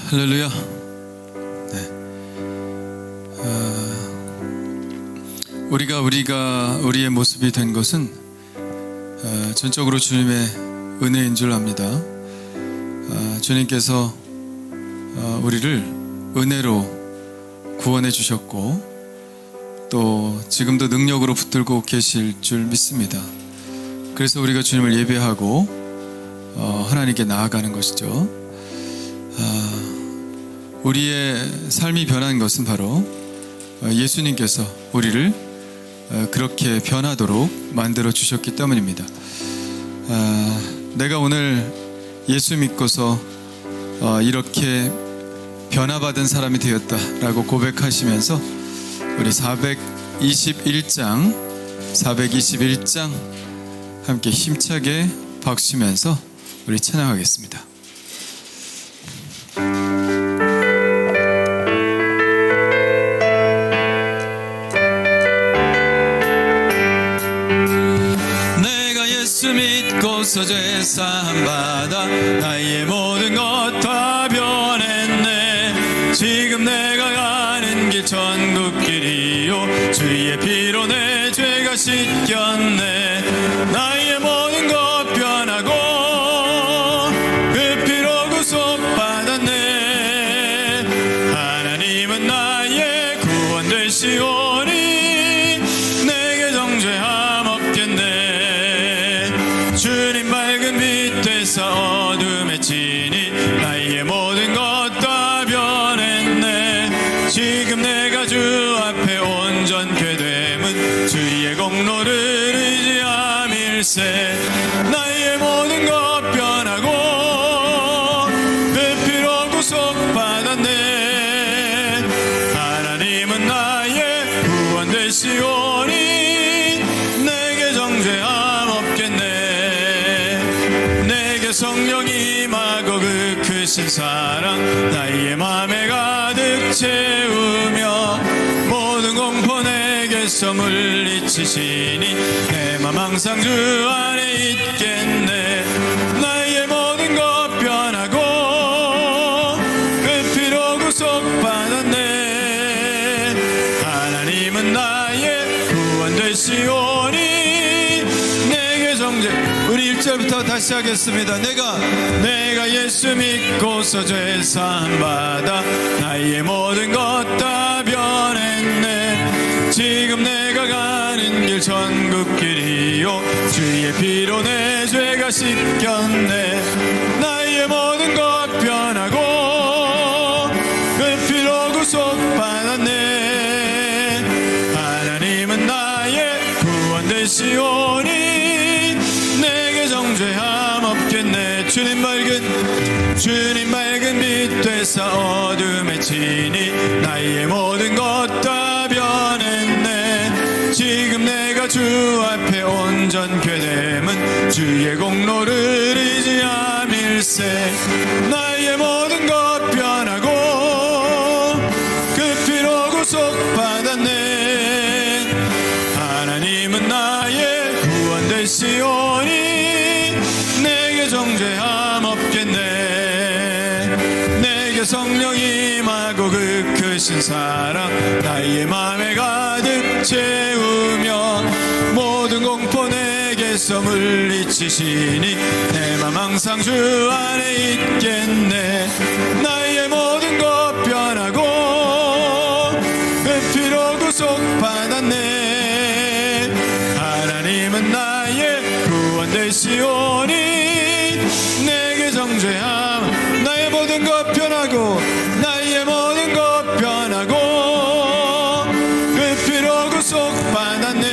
할렐루야. 네. 우리의 모습이 된 것은 전적으로 주님의 은혜인 줄 압니다. 주님께서 우리를 은혜로 구원해 주셨고 또 지금도 능력으로 붙들고 계실 줄 믿습니다. 그래서 우리가 주님을 예배하고 하나님께 나아가는 것이죠. 우리의 삶이 변한 것은 바로 예수님께서 우리를 그렇게 변하도록 만들어 주셨기 때문입니다. 내가 오늘 예수 믿고서 이렇게 변화받은 사람이 되었다라고 고백하시면서 우리 421장 함께 힘차게 박수치면서 우리 찬양하겠습니다. 믿고서 죄사함 받아 나의 모든 것 다 변했네. 지금 내가 가는 길 천국길이요 주의 피로 내 죄가 씻겼네. 나의 모든 것 변하고 그 피로 구속받았네. 하나님은 나의 구원 되시오니 내게 정죄함 없겠네. 주님 밝은 빛 되사 어둠에 치니 나의 모든 것 다 변했네. 지금 내가 주 앞에 온전케 됨은 주의 공로를 의지함일세. 나의 모든 것 변하고 그 피로 구속받았네. 하나님은 나의 구원 되시오니 내게 정죄함 없겠네. 성령이 임하고 그 크신 사랑 나의 맘에 가득 채우며 모든 공포 내게서 물리치시니 내 맘 항상 주 안에 있겠네. 나의 모든 것 변하고 그 피로 구속받았네. 하나님은 나의 구원 되시오니 내게 정죄. 우리 1절부터 다시 하겠습니다. 내가 예수 믿고서 죄사함 받아 나의 모든 것 다 변했네. 지금 내가 가는 길 천국길이요 주의 피로 내 죄가 씻겼네. 나의 모든 것 변하고 그 피로 구속받았네. 하나님은 나의 구원 되시오니 내게 정죄함 없겠네. 주님 밝은 빛 되사 어둠에 치니 나의 모든 것 다 변했네. 지금 내가 주 앞에 온전케 됨은 주의 공로를 의지함일세. 나의 모든 것 변하고 그 피로 구속받았네. 하나님은 나의 구원 되시오니 내게 정죄함 없겠네. 내게 성령이 임하고 그 크신 사랑 나의 맘에 가득 채우며 모든 공포 내게서 물리치시니 내 맘 항상 주 안에 있겠네. 나의 모든 것 변하고 그 피로 구속받았네. 하나님은 나의 구원 되시오니 내게 정죄함. 나의 모든 것 변하고 나의 모든 것 변하고 그 피로 구속받았네.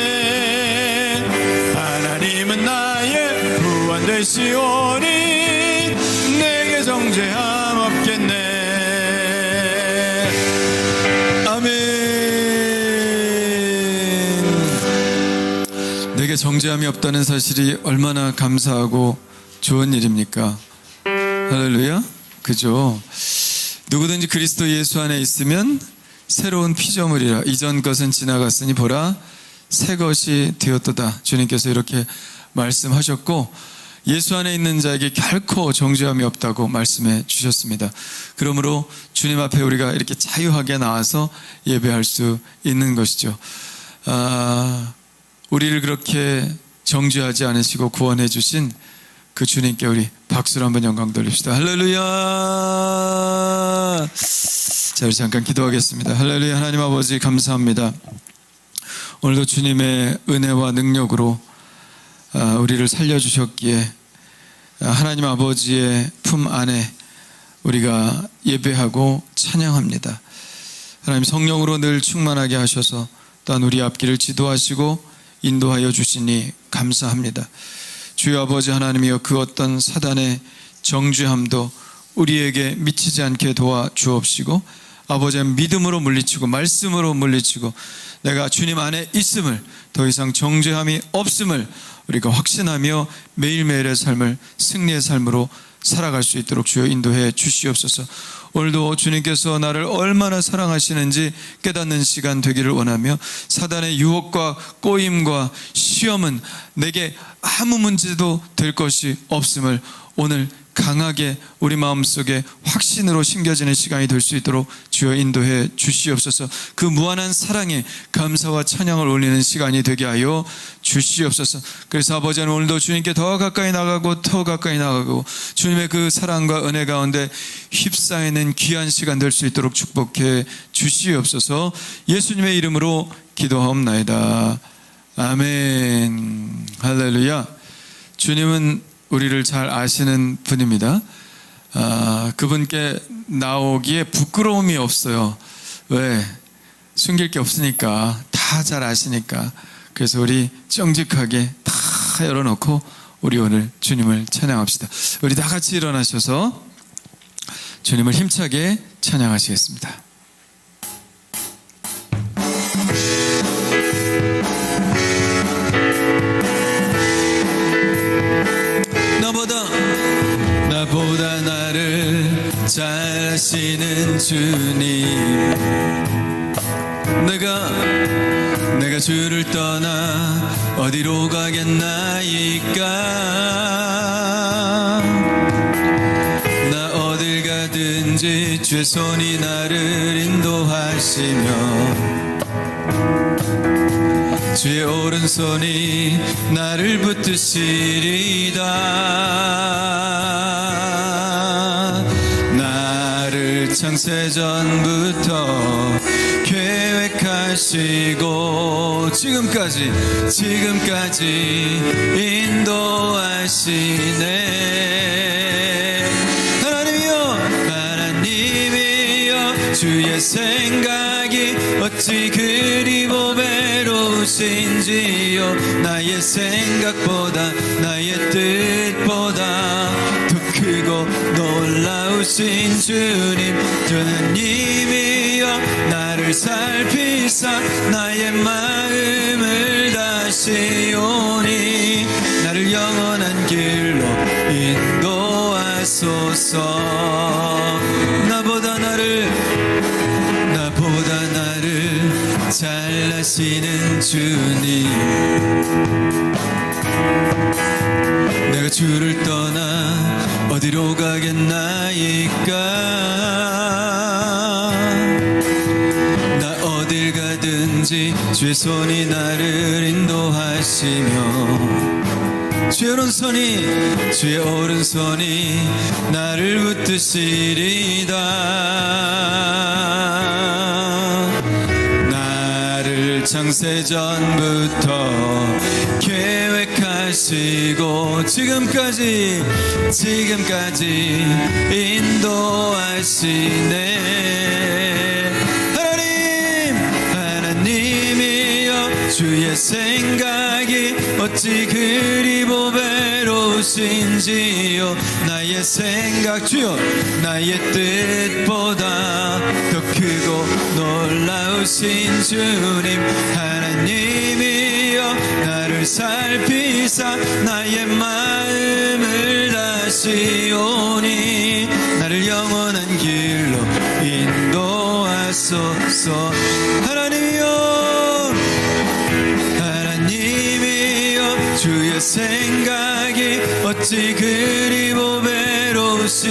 하나님은 나의 구원 되시오니 내게 정죄함 없겠네. 아멘. 내게 정죄함이 없다는 사실이 얼마나 감사하고 좋은 일입니까? 할렐루야. 그죠? 누구든지 그리스도 예수 안에 있으면 새로운 피조물이라. 이전 것은 지나갔으니 보라 새 것이 되었도다. 주님께서 이렇게 말씀하셨고 예수 안에 있는 자에게 결코 정죄함이 없다고 말씀해 주셨습니다. 그러므로 주님 앞에 우리가 이렇게 자유하게 나와서 예배할 수 있는 것이죠. 우리를 그렇게 정죄하지 않으시고 구원해 주신 그 주님께 우리 박수로 한번 영광 돌립시다. 할렐루야. 자, 우리 잠깐 기도하겠습니다. 할렐루야. 하나님 아버지 감사합니다. 오늘도 주님의 은혜와 능력으로 우리를 살려주셨기에 하나님 아버지의 품 안에 우리가 예배하고 찬양합니다. 하나님 성령으로 늘 충만하게 하셔서 또한 우리 앞길을 지도하시고 인도하여 주시니 감사합니다. 주여 아버지 하나님이여, 그 어떤 사단의 정죄함도 우리에게 미치지 않게 도와주옵시고, 아버지의 믿음으로 물리치고 말씀으로 물리치고 내가 주님 안에 있음을, 더 이상 정죄함이 없음을 우리가 확신하며 매일매일의 삶을 승리의 삶으로 살아갈 수 있도록 주여 인도해 주시옵소서. 오늘도 주님께서 나를 얼마나 사랑하시는지 깨닫는 시간 되기를 원하며, 사단의 유혹과 꼬임과 시험은 내게 아무 문제도 될 것이 없음을 오늘 강하게 우리 마음속에 확신으로 심겨지는 시간이 될 수 있도록 주여 인도해 주시옵소서. 그 무한한 사랑에 감사와 찬양을 올리는 시간이 되게 하여 주시옵소서. 그래서 아버지는 오늘도 주님께 더 가까이 나가고 더 가까이 나가고 주님의 그 사랑과 은혜 가운데 휩싸이는 귀한 시간 될 수 있도록 축복해 주시옵소서. 예수님의 이름으로 기도하옵나이다. 아멘. 할렐루야. 주님은 우리를 잘 아시는 분입니다. 그분께 나오기에 부끄러움이 없어요. 왜? 숨길 게 없으니까, 다 잘 아시니까. 그래서 우리 정직하게 다 열어놓고 우리 오늘 주님을 찬양합시다. 우리 다 같이 일어나셔서 주님을 힘차게 찬양하시겠습니다. 나보다 나를 잘 아시는 주님, 내가 주를 떠나 어디로 가겠나이까. 나 어딜 가든지 주의 손이 나를 인도하시며 주의 오른손이 나를 붙드시리다. 나를 창세전부터 계획하시고 지금까지 인도하시네. 하나님이여 주의 생각이 어찌 그리 보배로우신지요. 나의 생각보다 나의 뜻보다 더 크고 놀라우신 주님, 하나님이여 나를 살피사 나의 마음을 다시오니 나를 영원한 길로 인도하소서. 나보다 나를 잘 아시는 주님, 내가 주를 떠나 어디로 가겠나이까. 나 어딜 가든지 주의 손이 나를 인도하시며 주의 오른손이 나를 붙드시리다. 나를 창세전부터 계획하시고 지금까지 인도하시네. 하나님이여 주의 생각이 어찌 그리 보배로우신지요. 나의 생각 주여 나의 뜻보다 더 크고 놀라우신 주님, 하나님이여 나를 살피사 나의 마음을 다시오니 나를 영원한 길로 인도하소서. 하나님이여 주의 생각이 어찌 그리 보배로우신지요.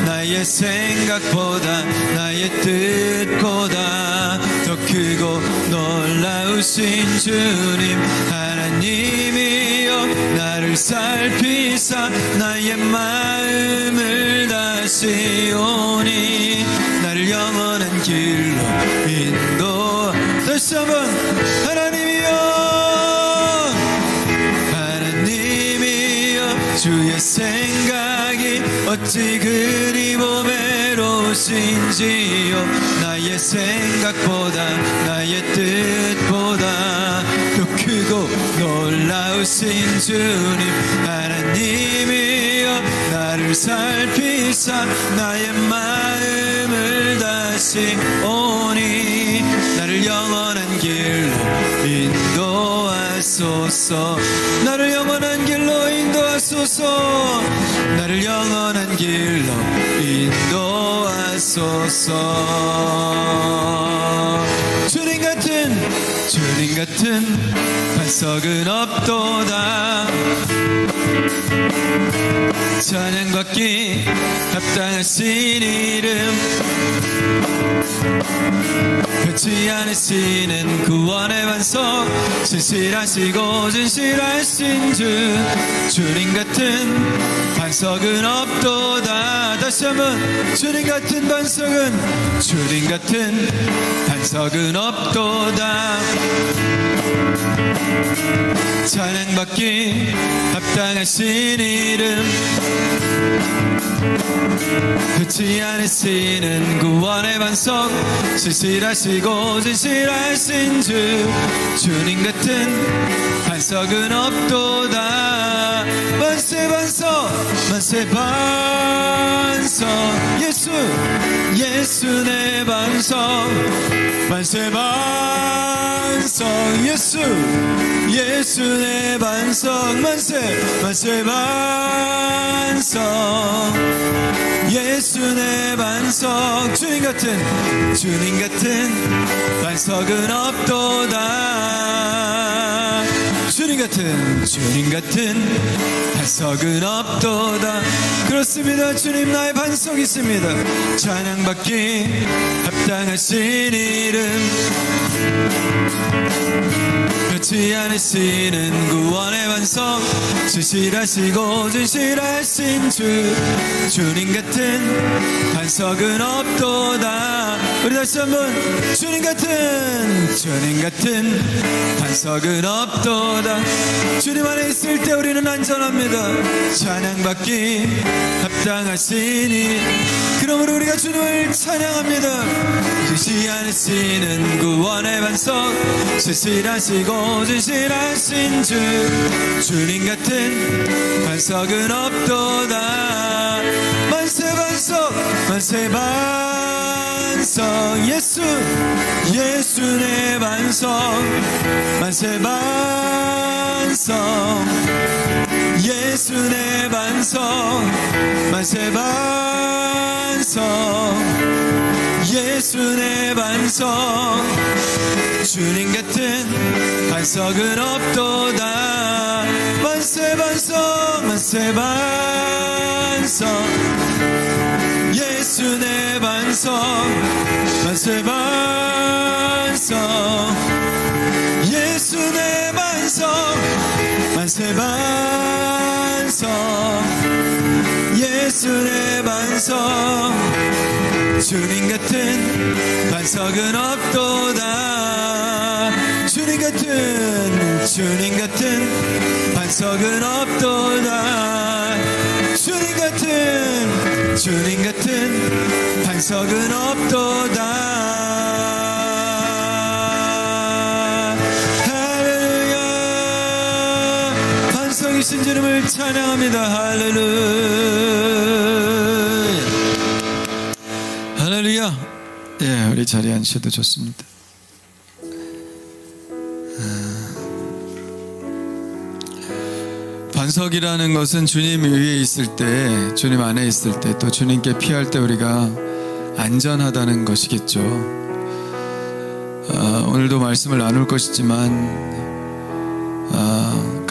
나의 생각보다 나의 뜻보다 더 크고 놀라우신 주님 하나님이여, 나를 살피사 나의 마음을 다시오니 나를 영원한 길로 인도. 다시 한번 하나님이여, 하나님이여, 주의 생각이 어찌 그리 보배로우신지요. 나의 생각보다 나의 뜻보다 더 크고 놀라우신 주님 하나님이여, 나를 살피사 나의 마음을 다시 오니 나를 영원한 길로 인도하소서. 나를 영원한 길로 인도하소서. 나를 영원한 길로 인도하소서. 주님 같은 반석은 없도다. 찬양받기 합당하신 이름, 변치 않으시는 구원의 반석, 신실하시고 진실하신 주. 주님 같은 반석은 없도다. 다시 한번, 주님 같은 반석은, 주님 같은 반석은 없도다. 찬양받기 합당하신 이름, 변치 않으시는 구원의 반석, 신실하시고 진실하신 주. 주님 같은 반석은 없도다. 만세 반석, 만세 반석, 예수 내 반석. 만세 반석, 예수 내 반석. 만세 반석, 예수 내 반석. 주님 같은 반석은 없도다. 주님 같은 반석은 없도다. 그렇습니다. 주님 나의 반석이 있습니다. 찬양받기 합당하신 이름, 변치 않으시는 구원의 반석, 신실하시고 진실하신 주. 주님 같은 반석은 없도다. 우리 다시 한번, 주님 같은 반석은 없도다. 주님 안에 있을 때 우리는 안전합니다. 찬양받기 합당하시니, 그러므로 우리가 주님을 찬양합니다. 변치 않으시는 구원의 반석, 신실하시고 진실하신 주. 주님 같은 반석은 없도다. 만세 반석, 만세 반석, 예수 내 반석. 만세 반석, 예수 내 반석. 만세 반석, 예수 내 반석. 주님 같은 반석은 없도다. 만세 반석, 만세 반석, 예수 내 반석. 만세 반석, 예수 내 반석. 만세 반석, 예수 내 반석. 주님 같은 반석은 없도다. 주님 같은 반석은 없도다. 주님 같은 반석은 없도다. 할렐루야. 반석이신 주님을 찬양합니다. 할렐루야. 할렐루야. 예, 우리 자리에 앉으셔도 좋습니다. 반석이라는 것은 주님 위에 있을 때, 주님 안에 있을 때, 또 주님께 피할 때 우리가 안전하다는 것이겠죠. 오늘도 말씀을 나눌 것이지만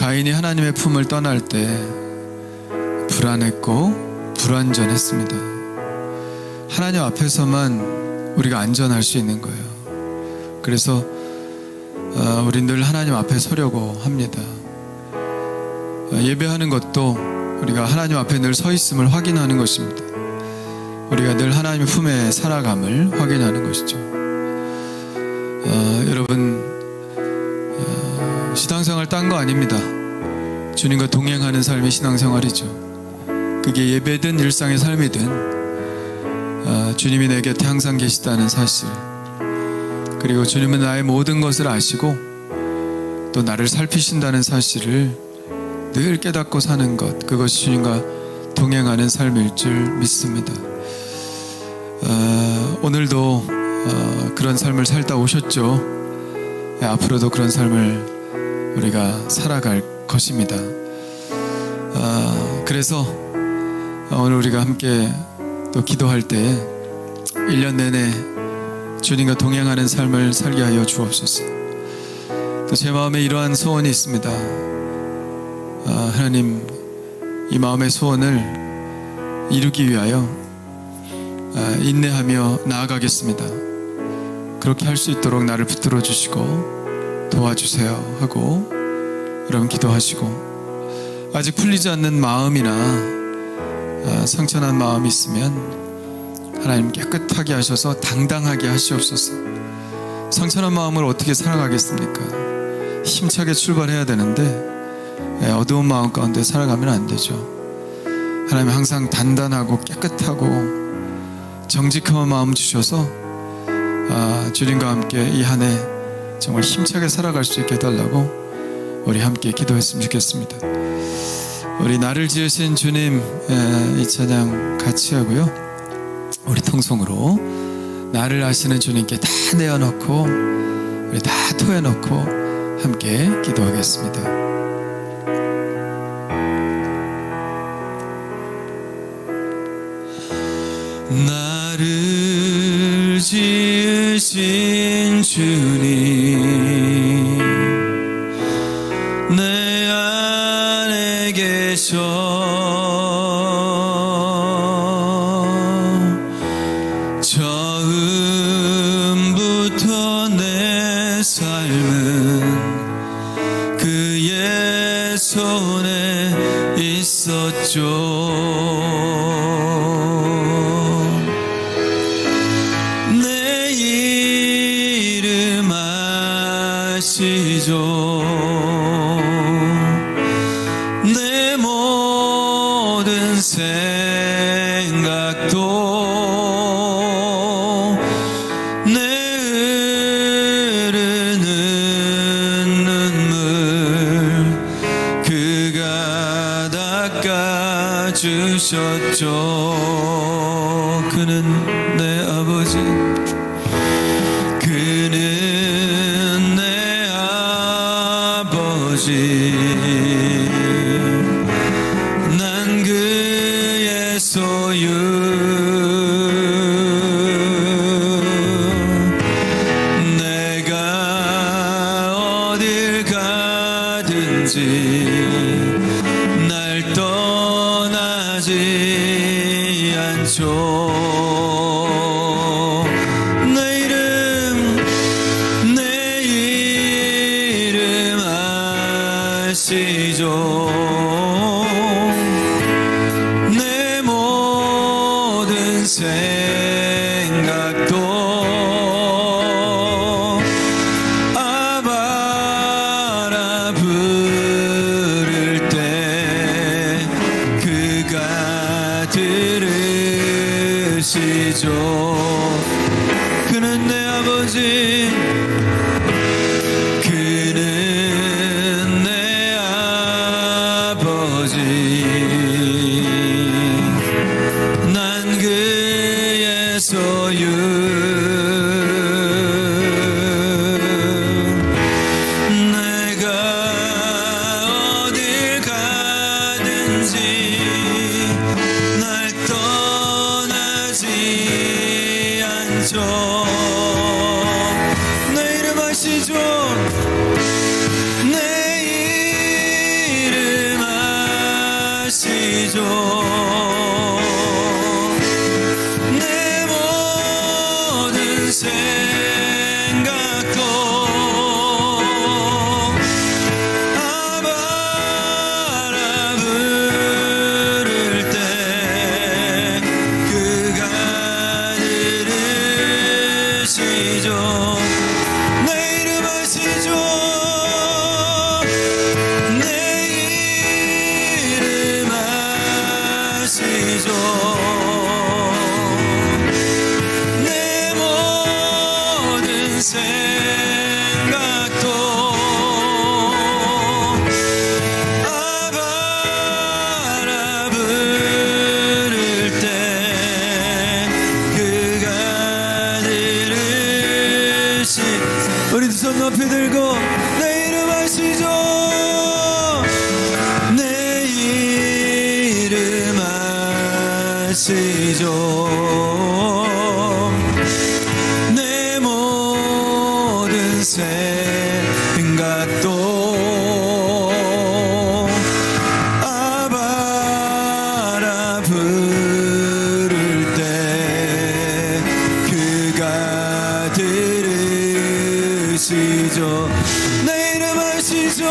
가인이 하나님의 품을 떠날 때 불안했고 불완전했습니다. 하나님 앞에서만 우리가 안전할 수 있는 거예요. 그래서 우리 늘 하나님 앞에 서려고 합니다. 예배하는 것도 우리가 하나님 앞에 늘 서 있음을 확인하는 것입니다. 우리가 늘 하나님의 품에 살아감을 확인하는 것이죠. 여러분, 신앙생활 딴 거 아닙니다. 주님과 동행하는 삶이 신앙생활이죠. 그게 예배든 일상의 삶이든 주님이 내 곁에 항상 계시다는 사실, 그리고 주님은 나의 모든 것을 아시고 또 나를 살피신다는 사실을 늘 깨닫고 사는 것, 그것이 주님과 동행하는 삶일 줄 믿습니다. 오늘도 그런 삶을 살다 오셨죠. 앞으로도 그런 삶을 우리가 살아갈 것입니다. 그래서 오늘 우리가 함께 또 기도할 때 1년 내내 주님과 동행하는 삶을 살게 하여 주옵소서. 또 제 마음에 이러한 소원이 있습니다. 하나님, 이 마음의 소원을 이루기 위하여 인내하며 나아가겠습니다. 그렇게 할 수 있도록 나를 붙들어 주시고 도와주세요 하고 여러분 기도하시고, 아직 풀리지 않는 마음이나 상처난 마음이 있으면 하나님 깨끗하게 하셔서 당당하게 하시옵소서. 상처난 마음을 어떻게 살아가겠습니까? 힘차게 출발해야 되는데 어두운 마음 가운데 살아가면 안 되죠. 하나님 항상 단단하고 깨끗하고 정직한 마음 주셔서 주님과 함께 이 한 해 정말 힘차게 살아갈 수 있게 해달라고 우리 함께 기도했으면 좋겠습니다. 우리 나를 지으신 주님 이 찬양 같이 하고요. 우리 통성으로 나를 아시는 주님께 다 내어놓고 우리 다 토해놓고 함께 기도하겠습니다. 나를 지으신 주님 내 안에 계셔. 처음부터 내 삶은 그의 손에 있었죠. 내 모든 생각도 내 흐르는 눈물 그가 닦아주셨죠. 그는 내 아버지, 그는 내 난 그의 소유. 내가 어딜 가든지 날 떠나지 않죠. 내 이름 아시죠. 내 모든 생각도 아바라 부를 때 그가 들으시죠. 그는 내 아버지, 그는 내 아버지, 난 그의 소유. 내가 어딜 가든지 날 떠나지 않죠. 내 이름 아시죠? 내 높이 들고 내 이름 아시죠? 내 이름 아시죠? 내 모든 생각도 아바라 부를 때 그가 들으시죠. 내 이름 아시죠?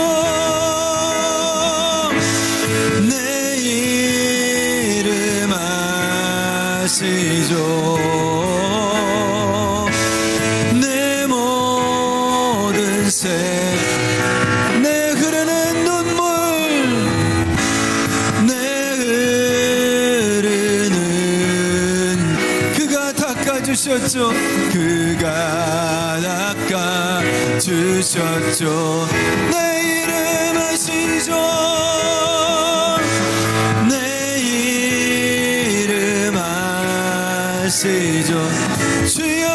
내 이름 아시죠? 내 모든 내 흐르는 눈물, 내 흐르는 그가 닦아주셨죠. 그가 닦아주셨죠. 내 이름 아시죠? 내 이름 아시죠? 주여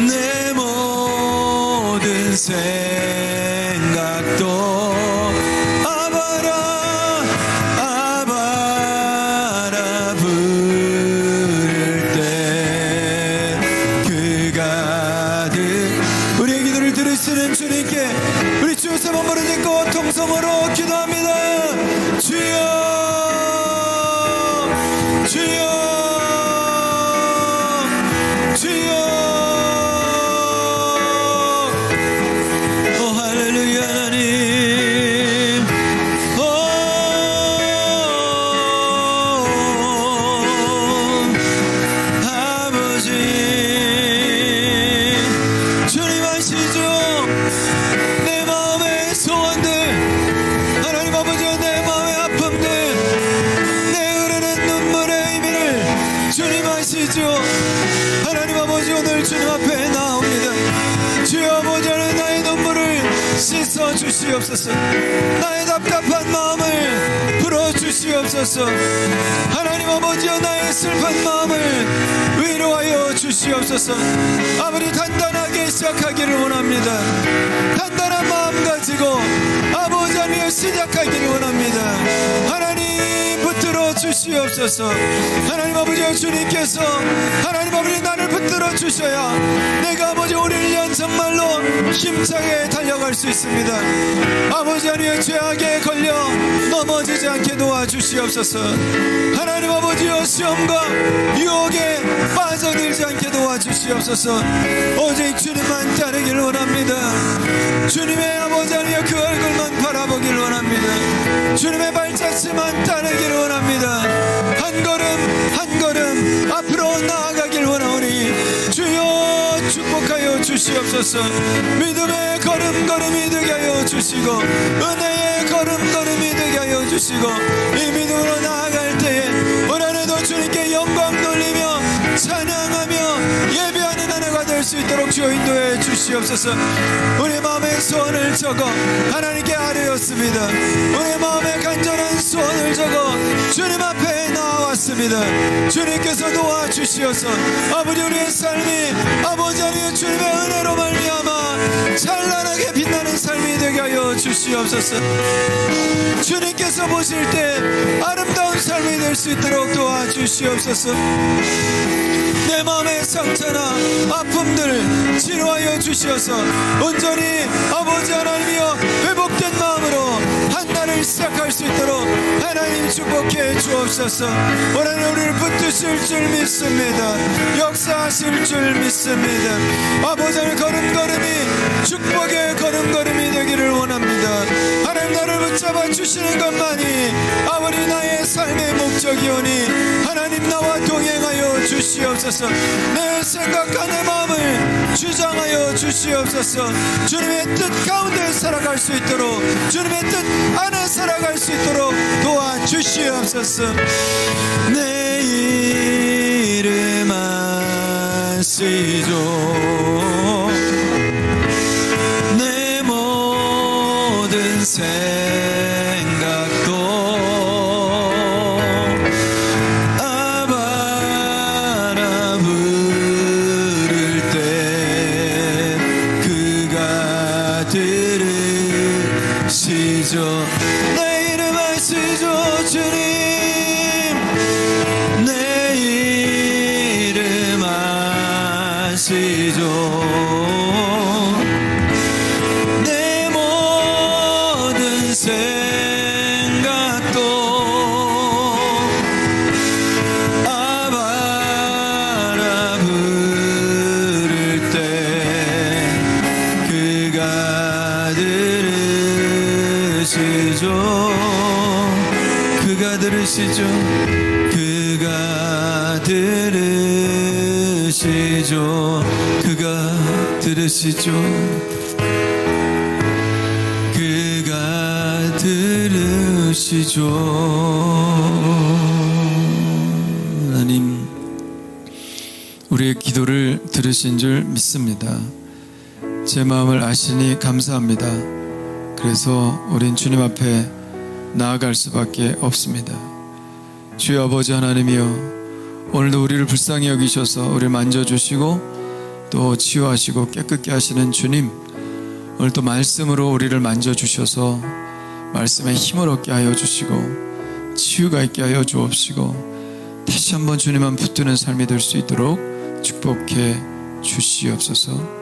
내 모든 생각도 아바라 부를 때 그가 우리의 기도를 들으시는 주님께 우리 주 세 번 부르짖고 통성으로 기도합니다. 주여 주여 주여. 오 할렐루야 하나님. 오 아버지 주님 아시죠? 내 마음의 소원들, 하나님 아버지와 내 마음의 아픔들, 내 흐르는 눈물의 의미를 주님 아시죠? 하나님 아버지 오늘 주님 앞에 나옵니다. 주여 아버지 나의 눈물을 씻어 주시옵소서. 나의 답답한 마음을 풀어 주시옵소서. 하나님 아버지여 나의 슬픈 마음을 위로하여 주시옵소서. 아버지 단단하게 시작하기를 원합니다. 단단한 마음 가지고 아버지 안에 시작하기를 원합니다. 하나님 붙들어 주시옵소서. 하나님 아버지여 주님께서 하나님 아버지 나를 붙들어 주셔야 내가 아버지 올 1년 정말로 힘차게 달려갈 수 있습니다. 아버지 하나님의 죄악에 걸려 넘어지지 않게 도와주시옵소서. 하나님 아버지여 시험과 유혹에 빠져들지 않게 도와주시옵소서. 오직 주님만 따르기를 원합니다. 주님의 아버지 하나님의 그 얼굴만 바라보기를 원합니다. 주님의 발자취만 따르기를 원합니다. 한 걸음 한 걸음 앞으로 나아가길 원하오니 주여 축복하여 주시옵소서. 믿음의 걸음걸음이 되게 하여 주시고 은혜의 걸음걸음이 되게 하여 주시고 이 믿음으로 나아갈 때에 올 한해도 주님께 영광 돌리며 찬양하며 예배하는 한 해가 될 수 있도록 주여 인도해 주시옵소서. 우리 마음의 소원을 적어 하나님께 아뢰었습니다. 우리 마음의 간절한 소원을 적어 주님 앞에 나왔습니다. 주님께서 도와주시어서 아버지 우리의 삶이 아버지 하나님의 주님의 은혜로 말미암아 찬란하게 빛나는 삶이 되게 하여 주시옵소서. 주님께서 보실 때 아름다운 삶이 될 수 있도록 도와주시옵소서. 내 마음의 상처나 아픔들 치료하여 주시어서 온전히 아버지 하나님이여 회복된 마음으로 한 날을 시작할 수 있도록 하나님 축복해 주옵소서. 올해는 우리를 붙드실 줄 믿습니다. 역사하실 줄 믿습니다. 아버지 하나님 걸음걸음이 축복의 걸음걸음이 되기를 원합니다. 하나님 나를 붙잡아 주시는 것만이 아버지 나의 삶의 목적이오니 하나님 나와 동행하여 주시옵소서. 내 생각과 내 마음을 주장하여 주시옵소서. 주님의 뜻 가운데 살아갈 수 있도록 주님의 뜻 안에 살아갈 수 있도록 도와주시옵소서. 내 이름 아시죠? 내 모든 생각도 아바라 부를 때 들으시죠. 내 모든 생각도 아바라 부를 때 그가 들으시죠. 그가 들으시죠. 그가 들으시죠. 그가 들으시죠. 그가 들으시죠. 하나님, 우리의 기도를 들으신 줄 믿습니다. 제 마음을 아시니 감사합니다. 그래서 우린 주님 앞에 나아갈 수밖에 없습니다. 주여 아버지 하나님이여, 오늘도 우리를 불쌍히 여기셔서 우리를 만져주시고 또 치유하시고 깨끗게 하시는 주님, 오늘 또 말씀으로 우리를 만져주셔서 말씀에 힘을 얻게 하여 주시고 치유가 있게 하여 주옵시고 다시 한번 주님만 붙드는 삶이 될 수 있도록 축복해 주시옵소서.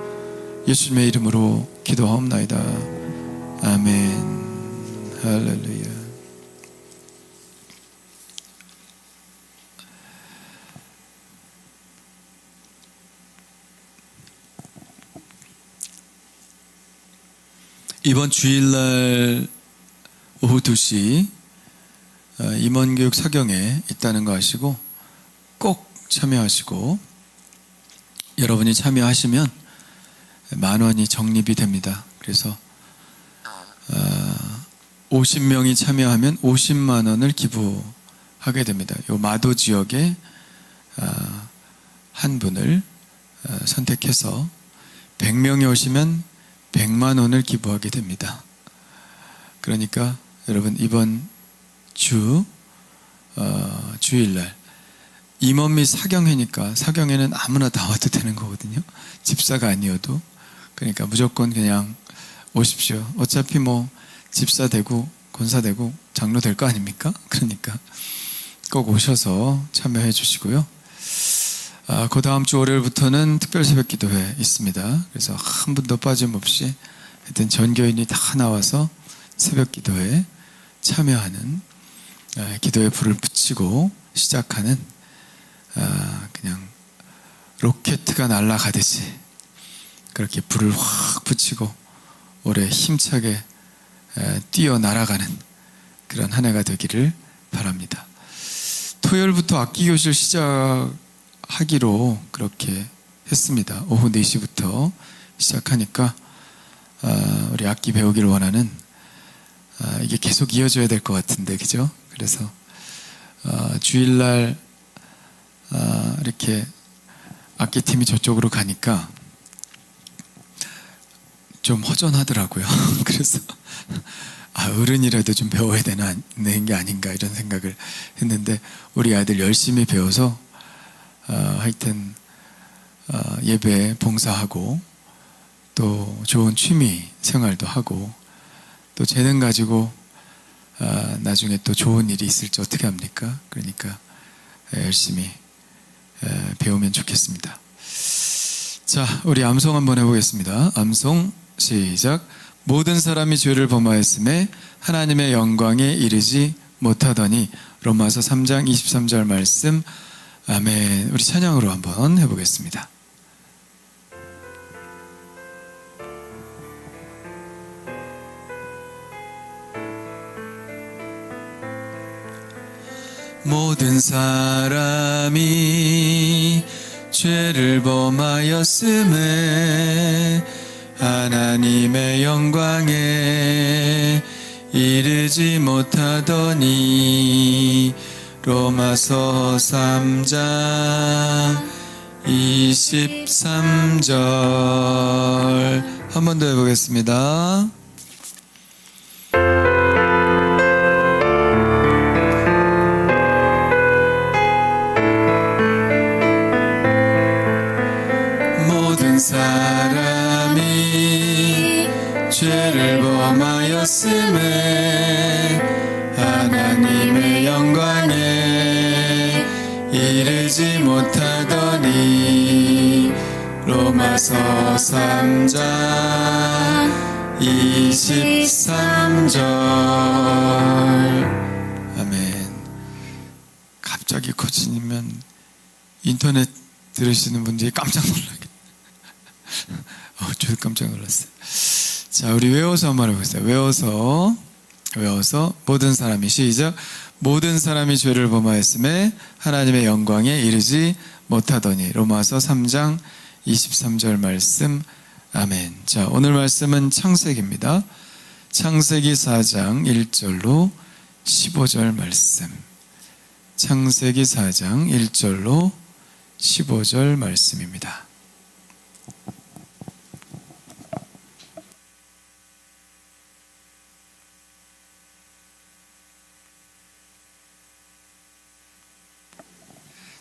예수님의 이름으로 기도하옵나이다. 아멘. 할렐루야. 이번 주일날 오후 2시 임원교육 사경에 있다는 거 아시고 꼭 참여하시고, 여러분이 참여하시면 10,000원이 적립이 됩니다. 그래서 50명이 참여하면 50만 원을 기부하게 됩니다. 요 마도 지역에 한 분을 선택해서 100명이 오시면 100만 원을 기부하게 됩니다. 그러니까 여러분, 이번 주일날 임원 및 사경회니까, 사경회는 아무나 다 와도 되는 거거든요. 집사가 아니어도. 그러니까 무조건 그냥 오십시오. 어차피 뭐 집사 되고 권사 되고 장로 될 거 아닙니까? 그러니까 꼭 오셔서 참여해 주시고요. 그 다음 주 월요일부터는 특별 새벽 기도회 있습니다. 그래서 한 분도 빠짐없이 하여튼 전교인이 다 나와서 새벽 기도회에 참여하는, 기도에 불을 붙이고 시작하는, 그냥 로켓가 날아가듯이 그렇게 불을 확 붙이고 올해 힘차게 뛰어 날아가는 그런 한 해가 되기를 바랍니다. 토요일부터 악기교실 시작하기로 그렇게 했습니다. 오후 4시부터 시작하니까 우리 악기 배우기를 원하는, 이게 계속 이어져야 될 것 같은데, 그죠? 그래서 주일날 이렇게 악기팀이 저쪽으로 가니까 좀 허전하더라고요. 그래서 어른이라도 좀 배워야 되는 게 아닌가 이런 생각을 했는데, 우리 아이들 열심히 배워서 하여튼 예배 봉사하고 또 좋은 취미 생활도 하고 또 재능 가지고 나중에 또 좋은 일이 있을지 어떻게 합니까? 그러니까 열심히 배우면 좋겠습니다. 자, 우리 암송 한번 해보겠습니다. 암송 시작. 모든 사람이 죄를 범하였음에 하나님의 영광에 이르지 못하더니. 로마서 3장 23절 말씀. 아멘. 우리 찬양으로 한번 해보겠습니다. 모든 사람이 죄를 범하였음에 하나님의 영광에 이르지 못하더니. 로마서 3장 23절 한 번 더 해보겠습니다. 모든 사람이 죄를 범하였음에 하나님의 영광에 이르지 못하더니. 로마서 3장 23절. 아멘. 갑자기 코치님은 인터넷 들으시는 분들이 깜짝 놀라게. 저도 깜짝 놀랐어요. 자, 우리 외워서 한번 해보겠습니다. 외워서 모든 사람이, 시작. 모든 사람이 죄를 범하였음에 하나님의 영광에 이르지 못하더니. 로마서 3장 23절 말씀. 아멘. 자, 오늘 말씀은 창세기입니다. 창세기 4장 1절로 15절 말씀. 창세기 4장 1절로 15절 말씀입니다.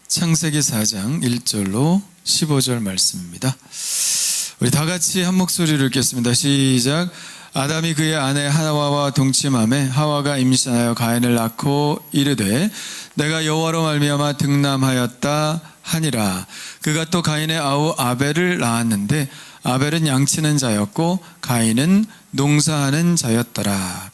창세기 4장 1절로 15절 말씀입니다. 우리 다 같이 한 목소리로 읽겠습니다. 시작. 아담이 그의 아내 하와와 동침하매 하와가 임신하여 가인을 낳고 이르되 내가 여호와로 말미암아 득남하였다 하니라. 그가 또 가인의 아우 아벨을 낳았는데 아벨은 양치는 자였고 가인은 농사하는 자였더라.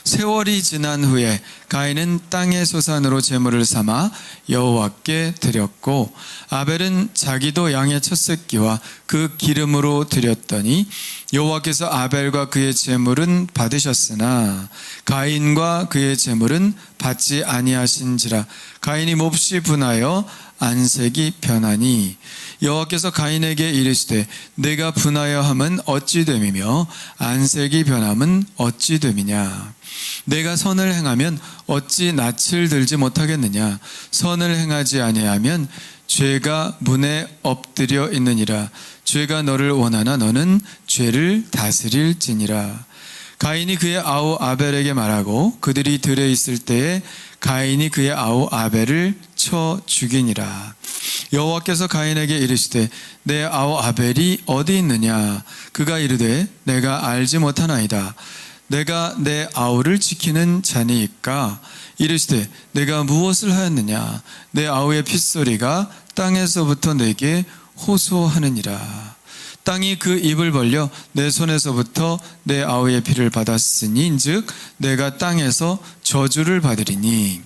세월이 지난 후에 가인은 땅의 소산으로 제물을 삼아 여호와께 드렸고 아벨은 자기도 양의 첫 새끼와 그 기름으로 드렸더니 여호와께서 아벨과 그의 제물은 받으셨으나 가인과 그의 제물은 받지 아니하신지라. 가인이 몹시 분하여 안색이 변하니 여호와께서 가인에게 이르시되 내가 분하여 함은 어찌 됨이며 안색이 변함은 어찌 됨이냐. 내가 선을 행하면 어찌 낯을 들지 못하겠느냐. 선을 행하지 아니하면 죄가 문에 엎드려 있느니라. 죄가 너를 원하나 너는 죄를 다스릴지니라. 가인이 그의 아우 아벨에게 말하고 그들이 들에 있을 때에 가인이 그의 아우 아벨을 쳐 죽이니라. 여호와께서 가인에게 이르시되 내 아우 아벨이 어디 있느냐. 그가 이르되 내가 알지 못하나이다. 내가 내 아우를 지키는 자니이까. 이르시되 내가 무엇을 하였느냐. 내 아우의 핏소리가 땅에서부터 내게 호소하느니라. 땅이 그 입을 벌려 내 손에서부터 내 아우의 피를 받았으니인즉 내가 땅에서 저주를 받으리니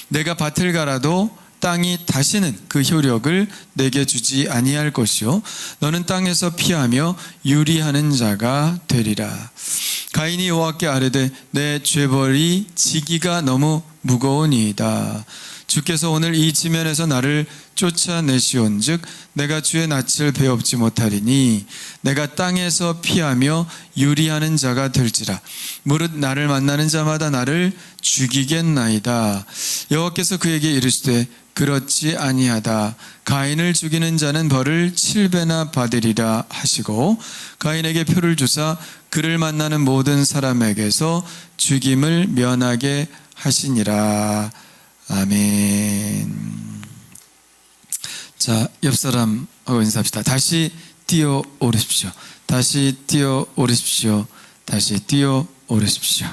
내가 밭을 갈아도 땅이 다시는 그 효력을 내게 주지 아니할 것이요 너는 땅에서 피하며 유리하는 자가 되리라. 가인이 여호와께 아뢰되 내 죄벌이 지기가 너무 무거우니이다. 주께서 오늘 이 지면에서 나를 쫓아내시온즉 내가 주의 낯을 배웁지 못하리니 내가 땅에서 피하며 유리하는 자가 될지라. 무릇 나를 만나는 자마다 나를 죽이겠나이다. 여호와께서 그에게 이르시되 그렇지 아니하다. 가인을 죽이는 자는 벌을 7배나 받으리라 하시고 가인에게 표를 주사 그를 만나는 모든 사람에게서 죽임을 면하게 하시니라. 아멘. 자, 옆 사람하고 인사합시다. 다시 뛰어 오르십시오. 다시 뛰어 오르십시오. 다시 뛰어 오르십시오.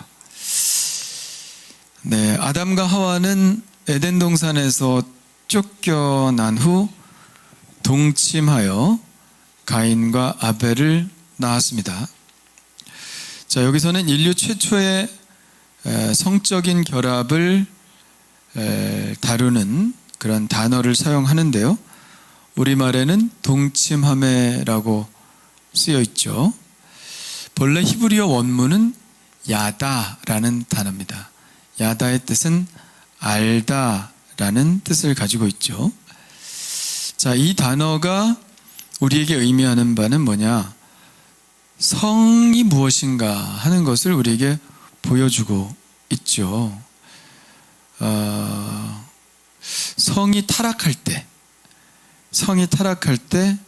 네, 아담과 하와는 에덴 동산에서 쫓겨난 후 동침하여 가인과 아벨을 낳았습니다. 자, 여기서는 인류 최초의 성적인 결합을 다루는 그런 단어를 사용하는데요. 우리말에는 동침하매라고 쓰여 있죠. 본래 히브리어 원문은 야다라는 단어입니다. 야다의 뜻은 알다라는 뜻을 가지고 있죠. 자, 이 단어가 우리에게 의미하는 바는 뭐냐? 성이 무엇인가 하는 것을 우리에게 보여주고 있죠. 성이 타락할 때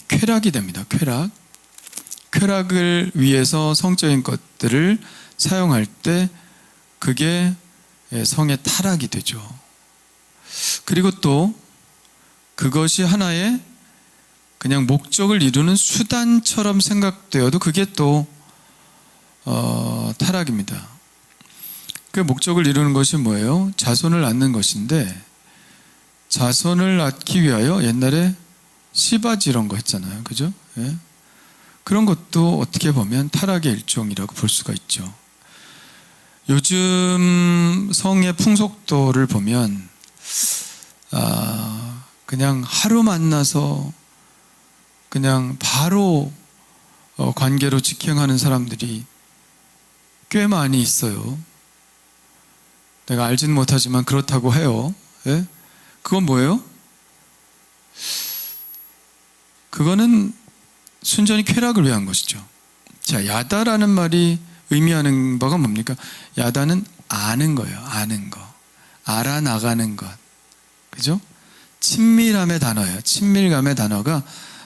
쾌락이 됩니다. 쾌락을 위해서 성적인 것들을 사용할 때 그게 성의 타락이 되죠. 그리고 또 그것이 하나의 그냥 목적을 이루는 수단처럼 생각되어도 그게 또 타락입니다. 그 목적을 이루는 것이 뭐예요? 자손을 낳는 것인데 자손을 낳기 위하여 옛날에 시바지 이런 거 했잖아요. 그죠? 예? 그런 것도 어떻게 보면 타락의 일종이라고 볼 수가 있죠. 요즘 성의 풍속도를 보면 그냥 하루 만나서 그냥 바로 관계로 직행하는 사람들이 꽤 많이 있어요. 내가 알지는 못하지만 그렇다고 해요. 예? 그건 뭐예요? 그거는 순전히 쾌락을 위한 것이죠. 자, 야다라는 말이 의미하는 바가 뭡니까? 야다는 아는 거예요. 아는 거. 알아나가는 것. 그죠? 친밀함의 단어예요. 친밀감의 단어가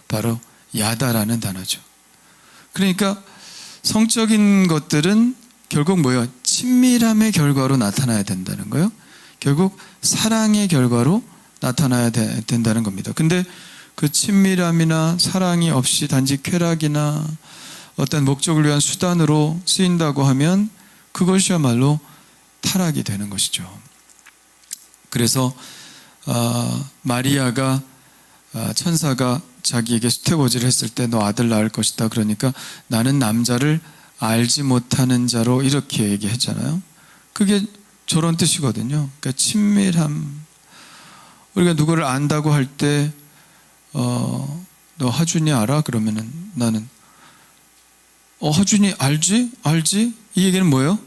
바로 야다라는 단어죠. 그러니까 성적인 것들은 결국 뭐예요? 친밀함의 결과로 나타나야 된다는 거예요. 결국 사랑의 결과로 나타나야 된다는 겁니다. 근데 그 친밀함이나 사랑이 없이 단지 쾌락이나 어떤 목적을 위한 수단으로 쓰인다고 하면 그것이야말로 타락이 되는 것이죠. 그래서 마리아가 천사가 자기에게 수태고지를 했을 때 너 아들 낳을 것이다. 그러니까 나는 남자를 알지 못하는 자로 이렇게 얘기했잖아요. 그게 저런 뜻이거든요. 그러니까 친밀함. 우리가 누구를 안다고 할 때 너 하준이 알아? 그러면은 나는 하준이 알지? 알지? 이 얘기는 뭐예요?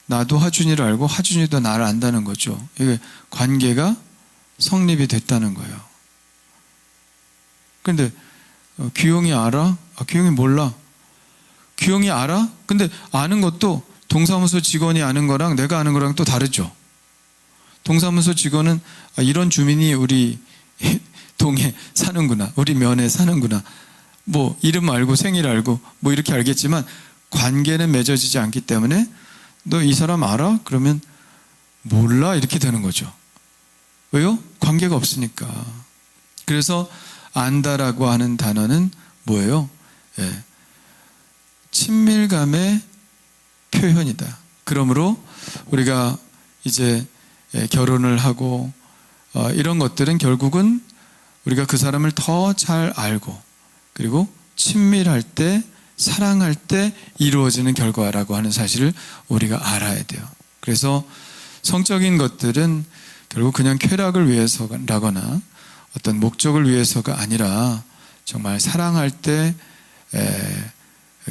나도 하준이를 알고 하준이도 나를 안다는 거죠. 이게 관계가 성립이 됐다는 거예요. 근데 규영이 알아? 규영이 몰라. 규영이 알아? 근데 아는 것도 동사무소 직원이 아는 거랑 내가 아는 거랑 또 다르죠. 동사무소 직원은 이런 주민이 우리 동에 사는구나, 우리 면에 사는구나, 뭐 이름 알고 생일 알고 뭐 이렇게 알겠지만 관계는 맺어지지 않기 때문에 너 이 사람 알아? 그러면 몰라 이렇게 되는 거죠. 왜요? 관계가 없으니까. 그래서 안다라고 하는 단어는 뭐예요? 예. 친밀감의 표현이다. 그러므로 우리가 이제 결혼을 하고 이런 것들은 결국은 우리가 그 사람을 더 잘 알고 그리고 친밀할 때 사랑할 때 이루어지는 결과라고 하는 사실을 우리가 알아야 돼요. 그래서 성적인 것들은 결국 그냥 쾌락을 위해서라거나 어떤 목적을 위해서가 아니라 정말 사랑할 때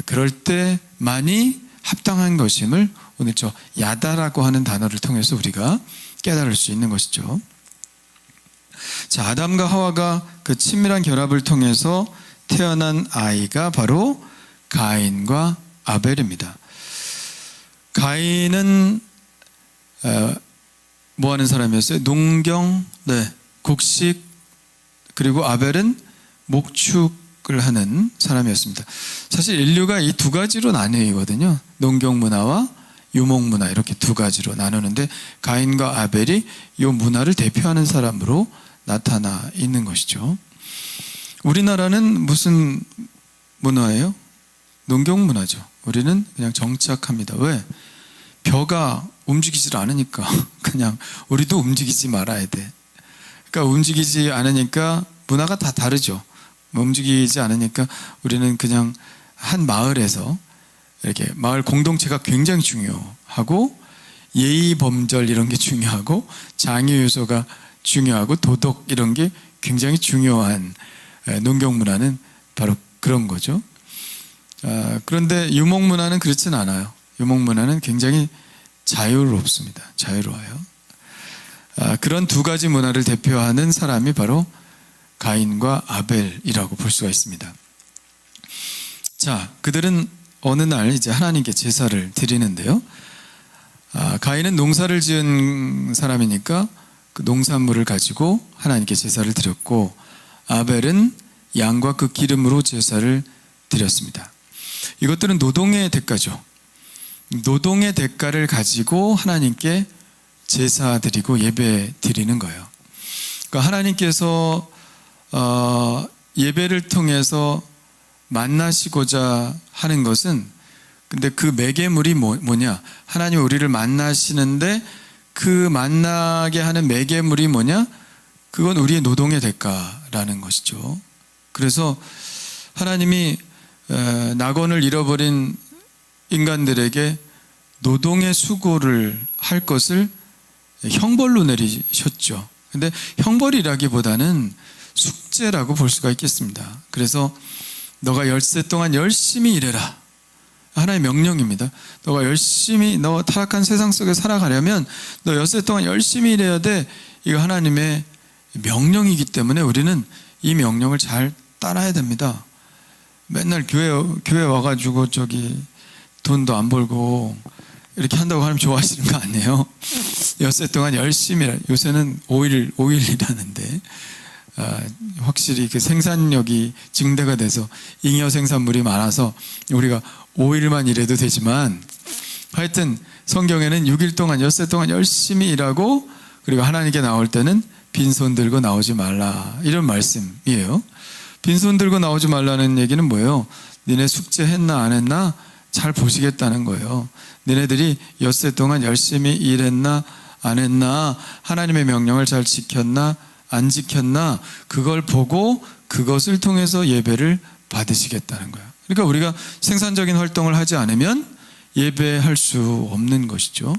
그럴 때만이 합당한 것임을 오늘 저 야다라고 하는 단어를 통해서 우리가 깨달을 수 있는 것이죠. 자, 아담과 하와가 그 친밀한 결합을 통해서 태어난 아이가 바로 가인과 아벨입니다. 가인은 뭐 하는 사람이었어요? 농경, 곡식, 그리고 아벨은 목축을 하는 사람이었습니다. 사실 인류가 이 두 가지로 나뉘거든요. 농경 문화와 유목 문화 이렇게 두 가지로 나누는데 가인과 아벨이 이 문화를 대표하는 사람으로 나타나 있는 것이죠. 우리나라는 무슨 문화예요? 농경 문화죠. 우리는 그냥 정착합니다. 왜? 벼가 움직이질 않으니까 그냥 우리도 움직이지 말아야 돼. 그러니까 움직이지 않으니까 문화가 다 다르죠. 움직이지 않으니까 우리는 그냥 한 마을에서 이렇게 마을 공동체가 굉장히 중요하고 예의 범절 이런 게 중요하고 장애 요소가 중요하고 도덕 이런 게 굉장히 중요한 농경 문화는 바로 그런 거죠. 그런데 유목 문화는 그렇진 않아요. 유목 문화는 굉장히 자유롭습니다. 자유로워요. 그런 두 가지 문화를 대표하는 사람이 바로 가인과 아벨이라고 볼 수가 있습니다. 자, 그들은 어느 날 이제 하나님께 제사를 드리는데요. 가인은 농사를 지은 사람이니까 그 농산물을 가지고 하나님께 제사를 드렸고 아벨은 양과 그 기름으로 제사를 드렸습니다. 이것들은 노동의 대가죠. 노동의 대가를 가지고 하나님께 제사 드리고 예배 드리는 거예요. 그러니까 하나님께서 예배를 통해서 만나시고자 하는 것은 근데 그 매개물이 뭐냐? 하나님 우리를 만나시는데 그 만나게 하는 매개물이 뭐냐? 그건 우리의 노동의 대가라는 것이죠. 그래서 하나님이 낙원을 잃어버린 인간들에게 노동의 수고를 할 것을 형벌로 내리셨죠. 근데 형벌이라기보다는 숙제라고 볼 수가 있겠습니다. 그래서 너가 엿새 동안 열심히 일해라. 하나의 명령입니다. 너가 열심히, 너 타락한 세상 속에 살아가려면 너 엿새 동안 열심히 일해야 돼. 이거 하나님의 명령이기 때문에 우리는 이 명령을 잘 따라야 됩니다. 맨날 교회 와가지고 돈도 안 벌고 이렇게 한다고 하나님 좋아하시는 거 아니에요? 엿새 동안 열심히 일해. 요새는 5일 일하는데 확실히 그 생산력이 증대가 돼서 잉여 생산물이 많아서 우리가 5일만 일해도 되지만, 하여튼 성경에는 6일 동안 엿새 동안 열심히 일하고 그리고 하나님께 나올 때는 빈손 들고 나오지 말라, 이런 말씀이에요. 빈손 들고 나오지 말라는 얘기는 뭐예요? 니네 숙제 했나 안 했나 잘 보시겠다는 거예요. 니네들이 엿새 동안 열심히 일했나 안 했나, 하나님의 명령을 잘 지켰나 안 지켰나, 그걸 보고 그것을 통해서 예배를 받으시겠다는 거예요. 그러니까 우리가 생산적인 활동을 하지 않으면 예배할 수 없는 것이죠.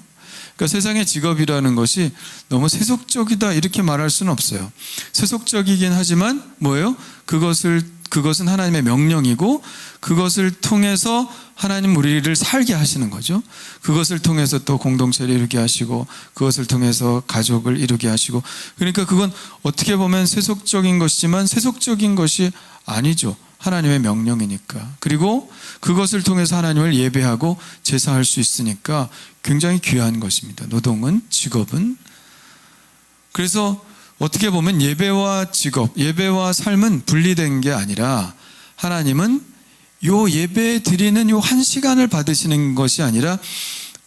그러니까 세상의 직업이라는 것이 너무 세속적이다 이렇게 말할 수는 없어요. 세속적이긴 하지만 뭐예요? 그것은 하나님의 명령이고 그것을 통해서 하나님 우리를 살게 하시는 거죠. 그것을 통해서 또 공동체를 이루게 하시고 그것을 통해서 가족을 이루게 하시고, 그러니까 그건 어떻게 보면 세속적인 것이지만 세속적인 것이 아니죠. 하나님의 명령이니까. 그리고 그것을 통해서 하나님을 예배하고 제사할 수 있으니까 굉장히 귀한 것입니다. 노동은, 직업은. 그래서 어떻게 보면 예배와 직업, 예배와 삶은 분리된 게 아니라 하나님은 요 예배 드리는 요 한 시간을 받으시는 것이 아니라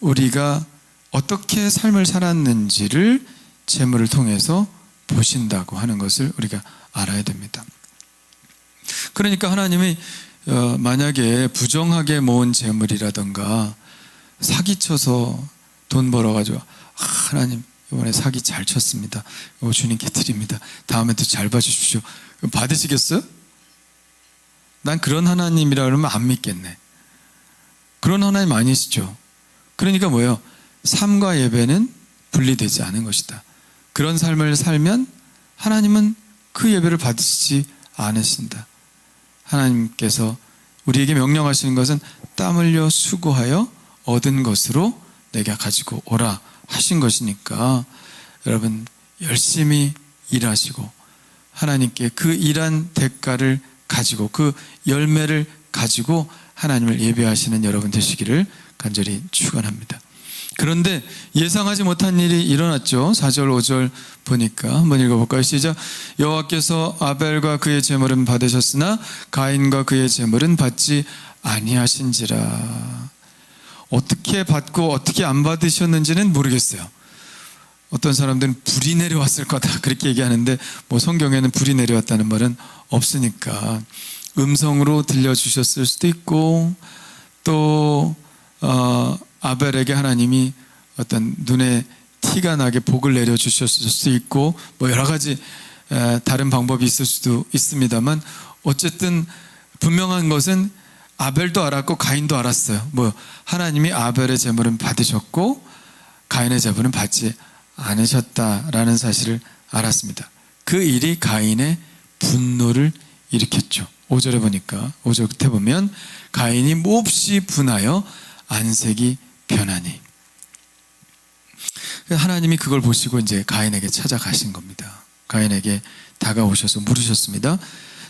우리가 어떻게 삶을 살았는지를 제물을 통해서 보신다고 하는 것을 우리가 알아야 됩니다. 그러니까 하나님이 만약에 부정하게 모은 제물이라던가 사기쳐서 돈 벌어가지고 하나님 이번에 사기 잘 쳤습니다, 이거 주님께 드립니다, 다음에도 잘 봐주십시오, 받으시겠어요? 난 그런 하나님이라 그러면 안 믿겠네. 그런 하나님 아니시죠. 그러니까 뭐예요? 삶과 예배는 분리되지 않은 것이다. 그런 삶을 살면 하나님은 그 예배를 받으시지 않으신다. 하나님께서 우리에게 명령하시는 것은 땀 흘려 수고하여 얻은 것으로 내가 가지고 오라 하신 것이니까 여러분 열심히 일하시고 하나님께 그 일한 대가를 가지고 그 열매를 가지고 하나님을 예배하시는 여러분 되시기를 간절히 축원합니다. 그런데 예상하지 못한 일이 일어났죠. 4절 5절 보니까 한번 읽어볼까요? 시작. 여호와께서 아벨과 그의 제물은 받으셨으나 가인과 그의 제물은 받지 아니하신지라. 어떻게 받고 어떻게 안 받으셨는지는 모르겠어요. 어떤 사람들은 불이 내려왔을 거다 그렇게 얘기하는데 뭐 성경에는 불이 내려왔다는 말은 없으니까 음성으로 들려주셨을 수도 있고 또 아벨에게 하나님이 어떤 눈에 티가 나게 복을 내려주셨을 수도 있고 뭐 여러 가지 다른 방법이 있을 수도 있습니다만 어쨌든 분명한 것은 아벨도 알았고 가인도 알았어요. 뭐 하나님이 아벨의 제물은 받으셨고 가인의 제물은 받지 않으셨다라는 사실을 알았습니다. 그 일이 가인의 분노를 일으켰죠. 5절에 보니까 5절 끝에 보면 가인이 몹시 분하여 안색이 변하니, 하나님이 그걸 보시고 이제 가인에게 찾아가신 겁니다. 가인에게 다가오셔서 물으셨습니다.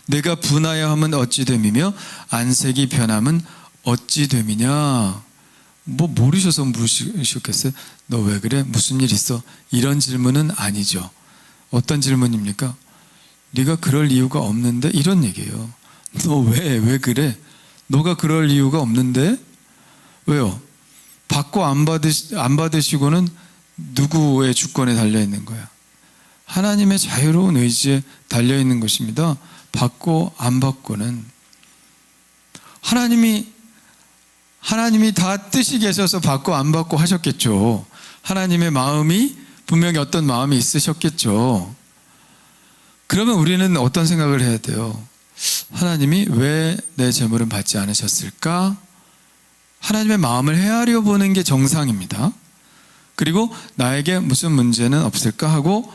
내가 분하여 함은 어찌 됨이며 안색이 변함은 어찌 됨이냐. 뭐 모르셔서 물으셨겠어요? 너 왜 그래? 무슨 일 있어? 이런 질문은 아니죠. 어떤 질문입니까? 네가 그럴 이유가 없는데, 이런 얘기예요. 너 왜 그래? 너가 그럴 이유가 없는데? 왜요? 받고 안 받으시고는 누구의 주권에 달려있는 거야? 하나님의 자유로운 의지에 달려있는 것입니다. 받고 안 받고는 하나님이 다 뜻이 계셔서 받고 안 받고 하셨겠죠. 하나님의 마음이 분명히 어떤 마음이 있으셨겠죠. 그러면 우리는 어떤 생각을 해야 돼요? 하나님이 왜 내 재물은 받지 않으셨을까? 하나님의 마음을 헤아려 보는 게 정상입니다. 그리고 나에게 무슨 문제는 없을까 하고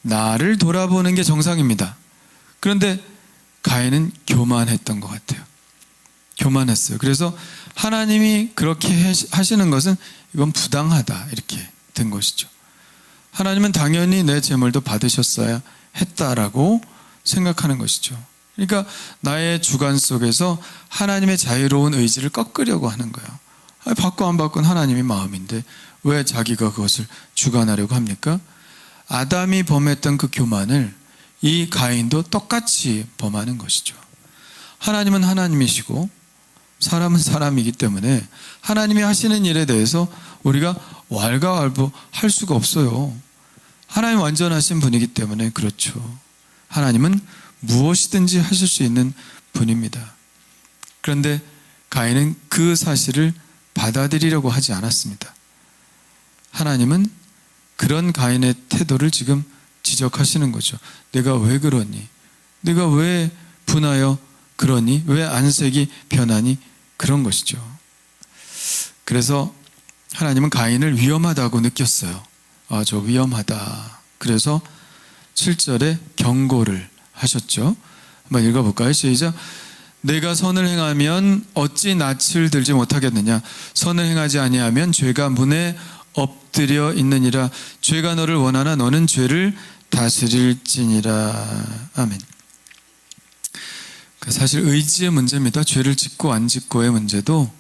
나를 돌아보는 게 정상입니다. 그런데 가인은 교만했던 것 같아요. 교만했어요. 그래서 하나님이 그렇게 하시는 것은 이건 부당하다 이렇게 된 것이죠. 하나님은 당연히 내 재물도 받으셨어야 했다라고 생각하는 것이죠. 그러니까 나의 주관 속에서 하나님의 자유로운 의지를 꺾으려고 하는 거예요. 받고 안 받고는 하나님의 마음인데 왜 자기가 그것을 주관하려고 합니까? 아담이 범했던 그 교만을 이 가인도 똑같이 범하는 것이죠. 하나님은 하나님이시고 사람은 사람이기 때문에 하나님이 하시는 일에 대해서 우리가 왈가왈부할 수가 없어요. 하나님 완전하신 분이기 때문에 그렇죠. 하나님은 무엇이든지 하실 수 있는 분입니다. 그런데 가인은 그 사실을 받아들이려고 하지 않았습니다. 하나님은 그런 가인의 태도를 지금 지적하시는 거죠. 내가 왜 그러니? 내가 왜 분하여 그러니? 왜 안색이 변하니? 그런 것이죠. 그래서 하나님은 가인을 위험하다고 느꼈어요. 아, 저 위험하다. 그래서 7절에 경고를 하셨죠. 한번 읽어볼까요? 시작. 내가 선을 행하면 어찌 낯을 들지 못하겠느냐? 선을 행하지 아니하면 죄가 문에 엎드려 있느니라. 죄가 너를 원하나 너는 죄를 다스릴지니라. 아멘. 사실 의지의 문제입니다. 죄를 짓고 안 짓고의 문제도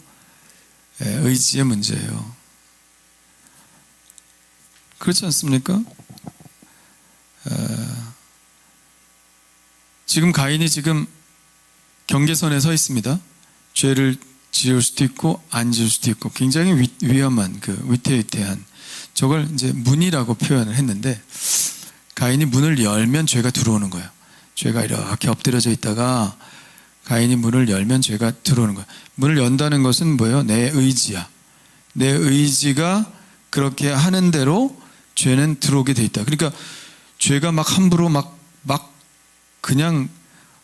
의지의 문제예요. 그렇지 않습니까? 지금 가인이 지금 경계선에 서 있습니다. 죄를 지을 수도 있고 안 지을 수도 있고 굉장히 위험한 그 위태위태한 저걸 이제 문이라고 표현을 했는데 가인이 문을 열면 죄가 들어오는 거예요. 죄가 이렇게 엎드려져 있다가 가인이 문을 열면 죄가 들어오는 거예요. 문을 연다는 것은 뭐예요? 내 의지야. 내 의지가 그렇게 하는 대로 죄는 들어오게 돼 있다. 그러니까 죄가 막 함부로 막 그냥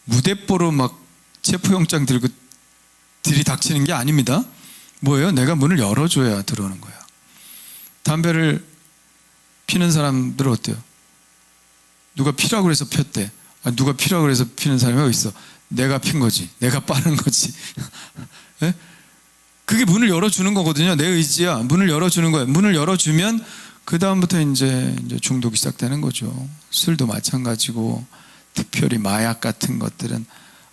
무대뽀로 막 체포영장 들고 들이닥치는 게 아닙니다. 뭐예요? 내가 문을 열어줘야 들어오는 거예요. 담배를 피는 사람들은 어때요? 누가 피라고 해서 폈대. 누가 피라고 해서 피는 사람이 어디 있어? 내가 핀 거지. 내가 빠른 거지. 네? 그게 문을 열어주는 거거든요. 내 의지야. 문을 열어주는 거예요. 문을 열어주면 그 다음부터 이제 중독이 시작되는 거죠. 술도 마찬가지고 특별히 마약 같은 것들은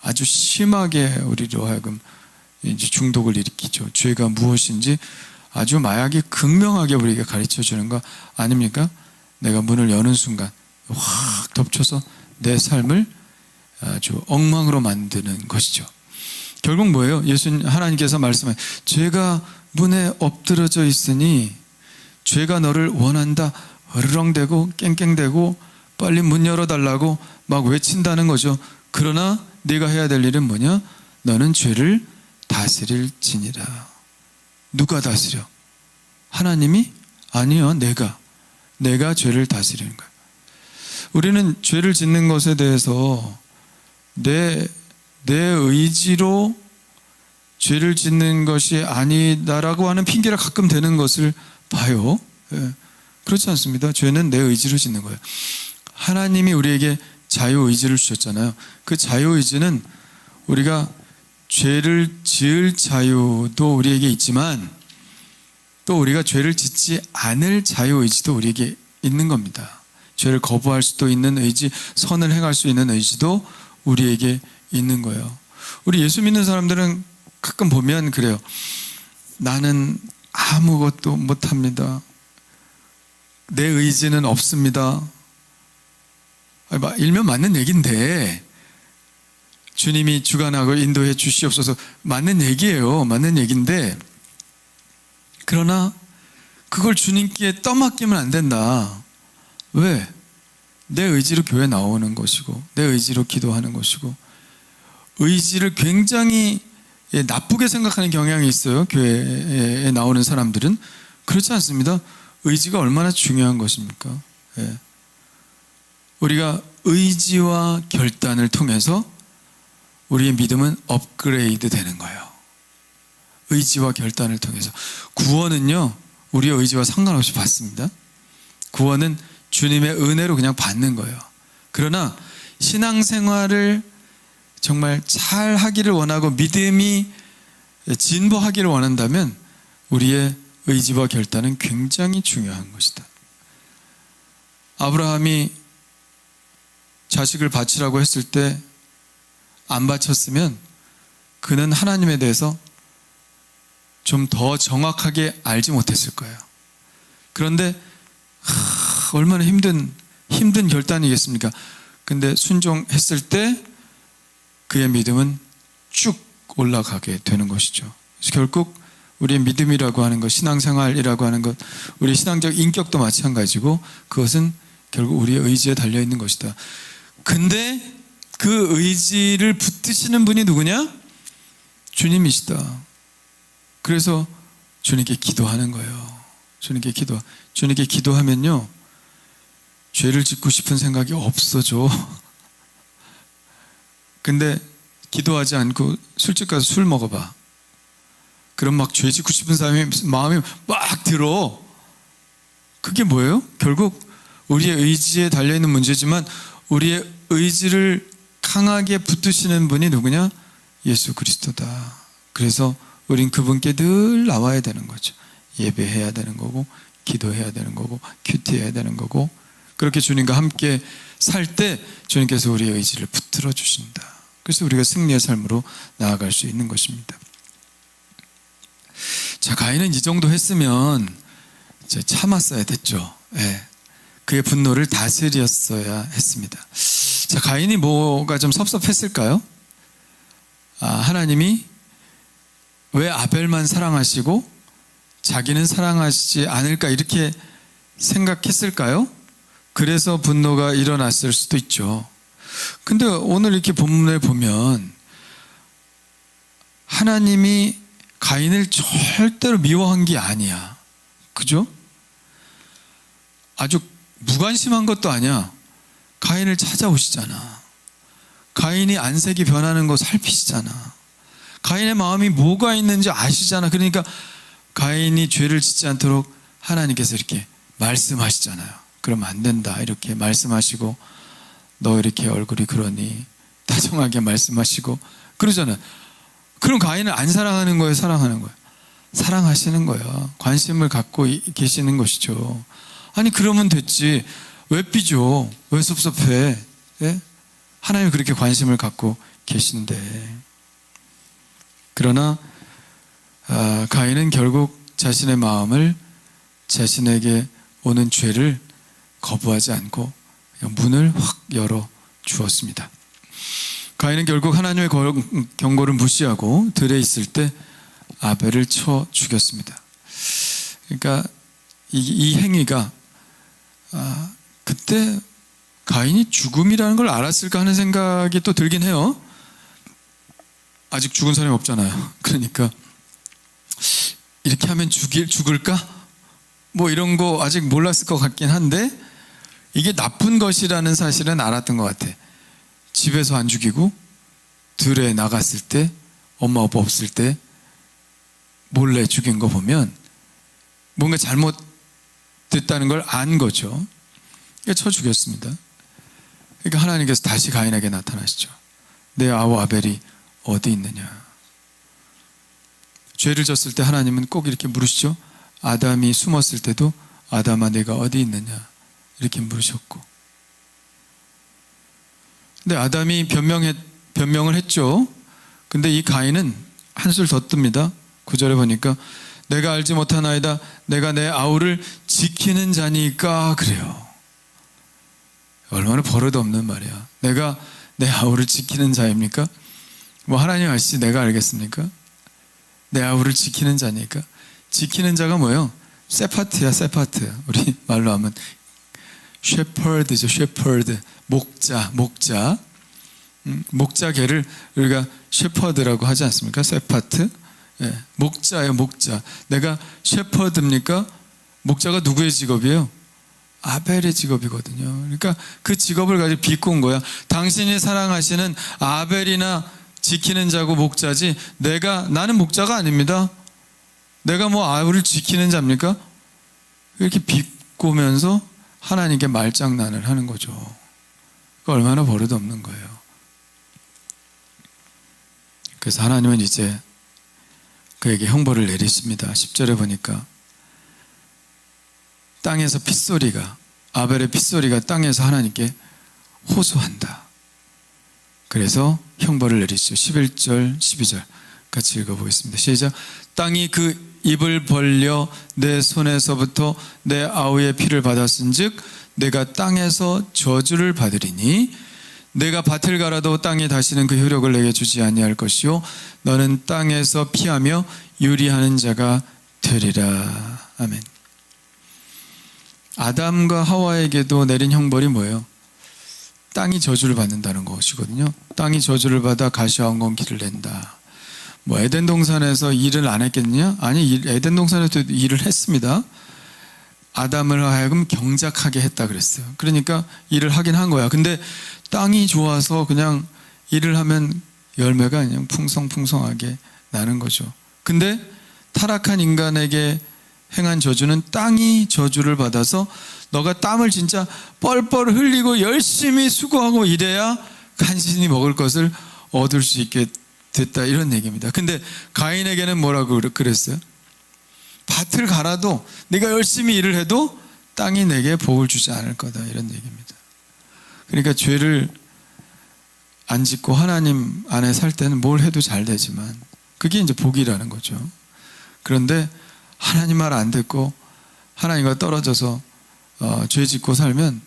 아주 심하게 우리로 하여금 이제 중독을 일으키죠. 죄가 무엇인지 아주 마약이 극명하게 우리에게 가르쳐 주는 거 아닙니까? 내가 문을 여는 순간 확 덮쳐서 내 삶을 아주 엉망으로 만드는 것이죠. 결국 뭐예요? 하나님께서 말씀하신 죄가 문에 엎드러져 있으니 죄가 너를 원한다. 으르렁대고 깽깽대고 빨리 문 열어달라고 막 외친다는 거죠. 그러나 네가 해야 될 일은 뭐냐? 너는 죄를 다스릴지니라. 누가 다스려? 하나님이? 아니요. 내가 죄를 다스리는 거예요. 우리는 죄를 짓는 것에 대해서 내 의지로 죄를 짓는 것이 아니다라고 하는 핑계를 가끔 대는 것을 봐요. 그렇지 않습니다. 죄는 내 의지로 짓는 거예요. 하나님이 우리에게 자유의지를 주셨잖아요. 그 자유의지는 우리가 죄를 지을 자유도 우리에게 있지만 또 우리가 죄를 짓지 않을 자유의지도 우리에게 있는 겁니다. 죄를 거부할 수도 있는 의지, 선을 행할 수 있는 의지도 우리에게 있는 거예요. 우리 예수 믿는 사람들은 가끔 보면 그래요. 나는 아무것도 못합니다. 내 의지는 없습니다. 일면 맞는 얘기인데 주님이 주관하고 인도해 주시옵소서 맞는 얘기예요. 맞는 얘기인데 그러나 그걸 주님께 떠맡기면 안 된다. 왜? 내 의지로 교회 나오는 것이고 내 의지로 기도하는 것이고 의지를 굉장히 나쁘게 생각하는 경향이 있어요. 교회에 나오는 사람들은. 그렇지 않습니다. 의지가 얼마나 중요한 것입니까? 우리가 의지와 결단을 통해서 우리의 믿음은 업그레이드 되는 거예요. 의지와 결단을 통해서. 구원은요, 우리의 의지와 상관없이 받습니다. 구원은 주님의 은혜로 그냥 받는 거예요. 그러나 신앙생활을 정말 잘 하기를 원하고 믿음이 진보하기를 원한다면 우리의 의지와 결단은 굉장히 중요한 것이다. 아브라함이 자식을 바치라고 했을 때 안 바쳤으면 그는 하나님에 대해서 좀 더 정확하게 알지 못했을 거예요. 그런데 얼마나 힘든 결단이겠습니까? 근데 순종했을 때 그의 믿음은 쭉 올라가게 되는 것이죠. 그래서 결국 우리의 믿음이라고 하는 것, 신앙생활이라고 하는 것, 우리의 신앙적 인격도 마찬가지고 그것은 결국 우리의 의지에 달려있는 것이다. 근데 그 의지를 붙드시는 분이 누구냐? 주님이시다. 그래서 주님께 기도하는 거예요. 주님께 기도하면요, 죄를 짓고 싶은 생각이 없어져. 근데 기도하지 않고 술집 가서 술 먹어봐. 그럼 막 죄 짓고 싶은 사람이 마음이 막 들어. 그게 뭐예요? 결국 우리의 의지에 달려있는 문제지만 우리의 의지를 강하게 붙드시는 분이 누구냐? 예수 그리스도다. 그래서 우린 그분께 늘 나와야 되는 거죠. 예배해야 되는 거고, 기도해야 되는 거고, 큐티해야 되는 거고, 그렇게 주님과 함께 살 때 주님께서 우리의 의지를 붙들어 주신다. 그래서 우리가 승리의 삶으로 나아갈 수 있는 것입니다. 자, 가인은 이 정도 했으면 이제 참았어야 됐죠. 네. 그의 분노를 다스렸어야 했습니다. 자, 가인이 뭐가 좀 섭섭했을까요? 하나님이 왜 아벨만 사랑하시고 자기는 사랑하시지 않을까 이렇게 생각했을까요? 그래서 분노가 일어났을 수도 있죠. 근데 오늘 이렇게 본문을 보면 하나님이 가인을 절대로 미워한 게 아니야. 그죠? 아주 무관심한 것도 아니야. 가인을 찾아오시잖아. 가인이 안색이 변하는 거 살피시잖아. 가인의 마음이 뭐가 있는지 아시잖아. 그러니까 가인이 죄를 짓지 않도록 하나님께서 이렇게 말씀하시잖아요. 그러면 안 된다 이렇게 말씀하시고, 너 이렇게 얼굴이 그러니 다정하게 말씀하시고 그러잖아요. 그럼 가인을 안 사랑하는 거예요? 사랑하는 거예요? 사랑하시는 거예요. 관심을 갖고 계시는 것이죠. 아니 그러면 됐지. 왜 삐져? 왜 섭섭해? 예? 하나님이 그렇게 관심을 갖고 계신데. 그러나 가인은 결국 자신의 마음을, 자신에게 오는 죄를 거부하지 않고 문을 확 열어 주었습니다. 가인은 결국 하나님의 경고를 무시하고 들에 있을 때 아벨을 쳐 죽였습니다. 그러니까 이 행위가 그때 가인이 죽음이라는 걸 알았을까 하는 생각이 또 들긴 해요. 아직 죽은 사람이 없잖아요. 그러니까 이렇게 하면 죽을까? 뭐 이런 거 아직 몰랐을 것 같긴 한데, 이게 나쁜 것이라는 사실은 알았던 것 같아. 집에서 안 죽이고 들에 나갔을 때, 엄마 아빠 없을 때 몰래 죽인 거 보면 뭔가 잘못됐다는 걸 안 거죠. 그러니까 쳐 죽였습니다. 그러니까 하나님께서 다시 가인에게 나타나시죠. 내 아우 아벨이 어디 있느냐. 죄를 졌을 때 하나님은 꼭 이렇게 물으시죠. 아담이 숨었을 때도 아담아 내가 어디 있느냐 이렇게 물으셨고, 근데 아담이 변명을 했죠. 근데 이 가인은 한술 더 뜹니다. 9절에 보니까 내가 알지 못하나이다 내가 내 아우를 지키는 자니까. 그래요. 얼마나 버릇없는 말이야. 내가 내 아우를 지키는 자입니까? 뭐 하나님 아시지 내가 알겠습니까? 내 아우를 지키는 자니까. 지키는 자가 뭐예요? 세파트야, 세파트. 우리 말로 하면 셰퍼드죠, 셰퍼드. 목자. 목자개를 우리가 셰퍼드라고 하지 않습니까? 세파트. 예, 목자예요, 목자. 내가 셰퍼드입니까? 목자가 누구의 직업이에요? 아벨의 직업이거든요. 그러니까 그 직업을 가지고 비꼰 거야. 당신이 사랑하시는 아벨이나 지키는 자고 목자지 나는 목자가 아닙니다. 내가 뭐 아우를 지키는 자입니까? 이렇게 비꼬면서 하나님께 말장난을 하는 거죠. 그 얼마나 버릇없는 거예요. 그래서 하나님은 이제 그에게 형벌을 내리십니다. 10절에 보니까 땅에서 핏소리가, 아벨의 핏소리가 땅에서 하나님께 호소한다. 그래서 형벌을 내리시죠. 11절 12절 같이 읽어보겠습니다. 시작. 땅이 그 입을 벌려 내 손에서부터 내 아우의 피를 받았은즉 내가 땅에서 저주를 받으리니 내가 밭을 갈아도 땅이 다시는 그 효력을 내게 주지 아니할 것이요 너는 땅에서 피하며 유리하는 자가 되리라. 아멘. 아담과 하와에게도 내린 형벌이 뭐예요? 땅이 저주를 받는다는 것이거든요. 땅이 저주를 받아 가시와 엉겅퀴를 낸다. 뭐 에덴 동산에서 일을 안 했겠느냐? 아니, 에덴 동산에서 일을 했습니다. 아담을 하여금 경작하게 했다 그랬어요. 그러니까 일을 하긴 한 거야. 근데 땅이 좋아서 그냥 일을 하면 열매가 그냥 풍성풍성하게 나는 거죠. 근데 타락한 인간에게 행한 저주는 땅이 저주를 받아서 너가 땀을 진짜 뻘뻘 흘리고 열심히 수고하고 이래야 간신히 먹을 것을 얻을 수 있게 됐다, 이런 얘기입니다. 근데 가인에게는 뭐라고 그랬어요? 밭을 갈아도 네가 열심히 일을 해도 땅이 내게 복을 주지 않을 거다, 이런 얘기입니다. 그러니까 죄를 안 짓고 하나님 안에 살 때는 뭘 해도 잘 되지만 그게 이제 복이라는 거죠. 그런데 하나님 말 안 듣고 하나님과 떨어져서 죄 짓고 살면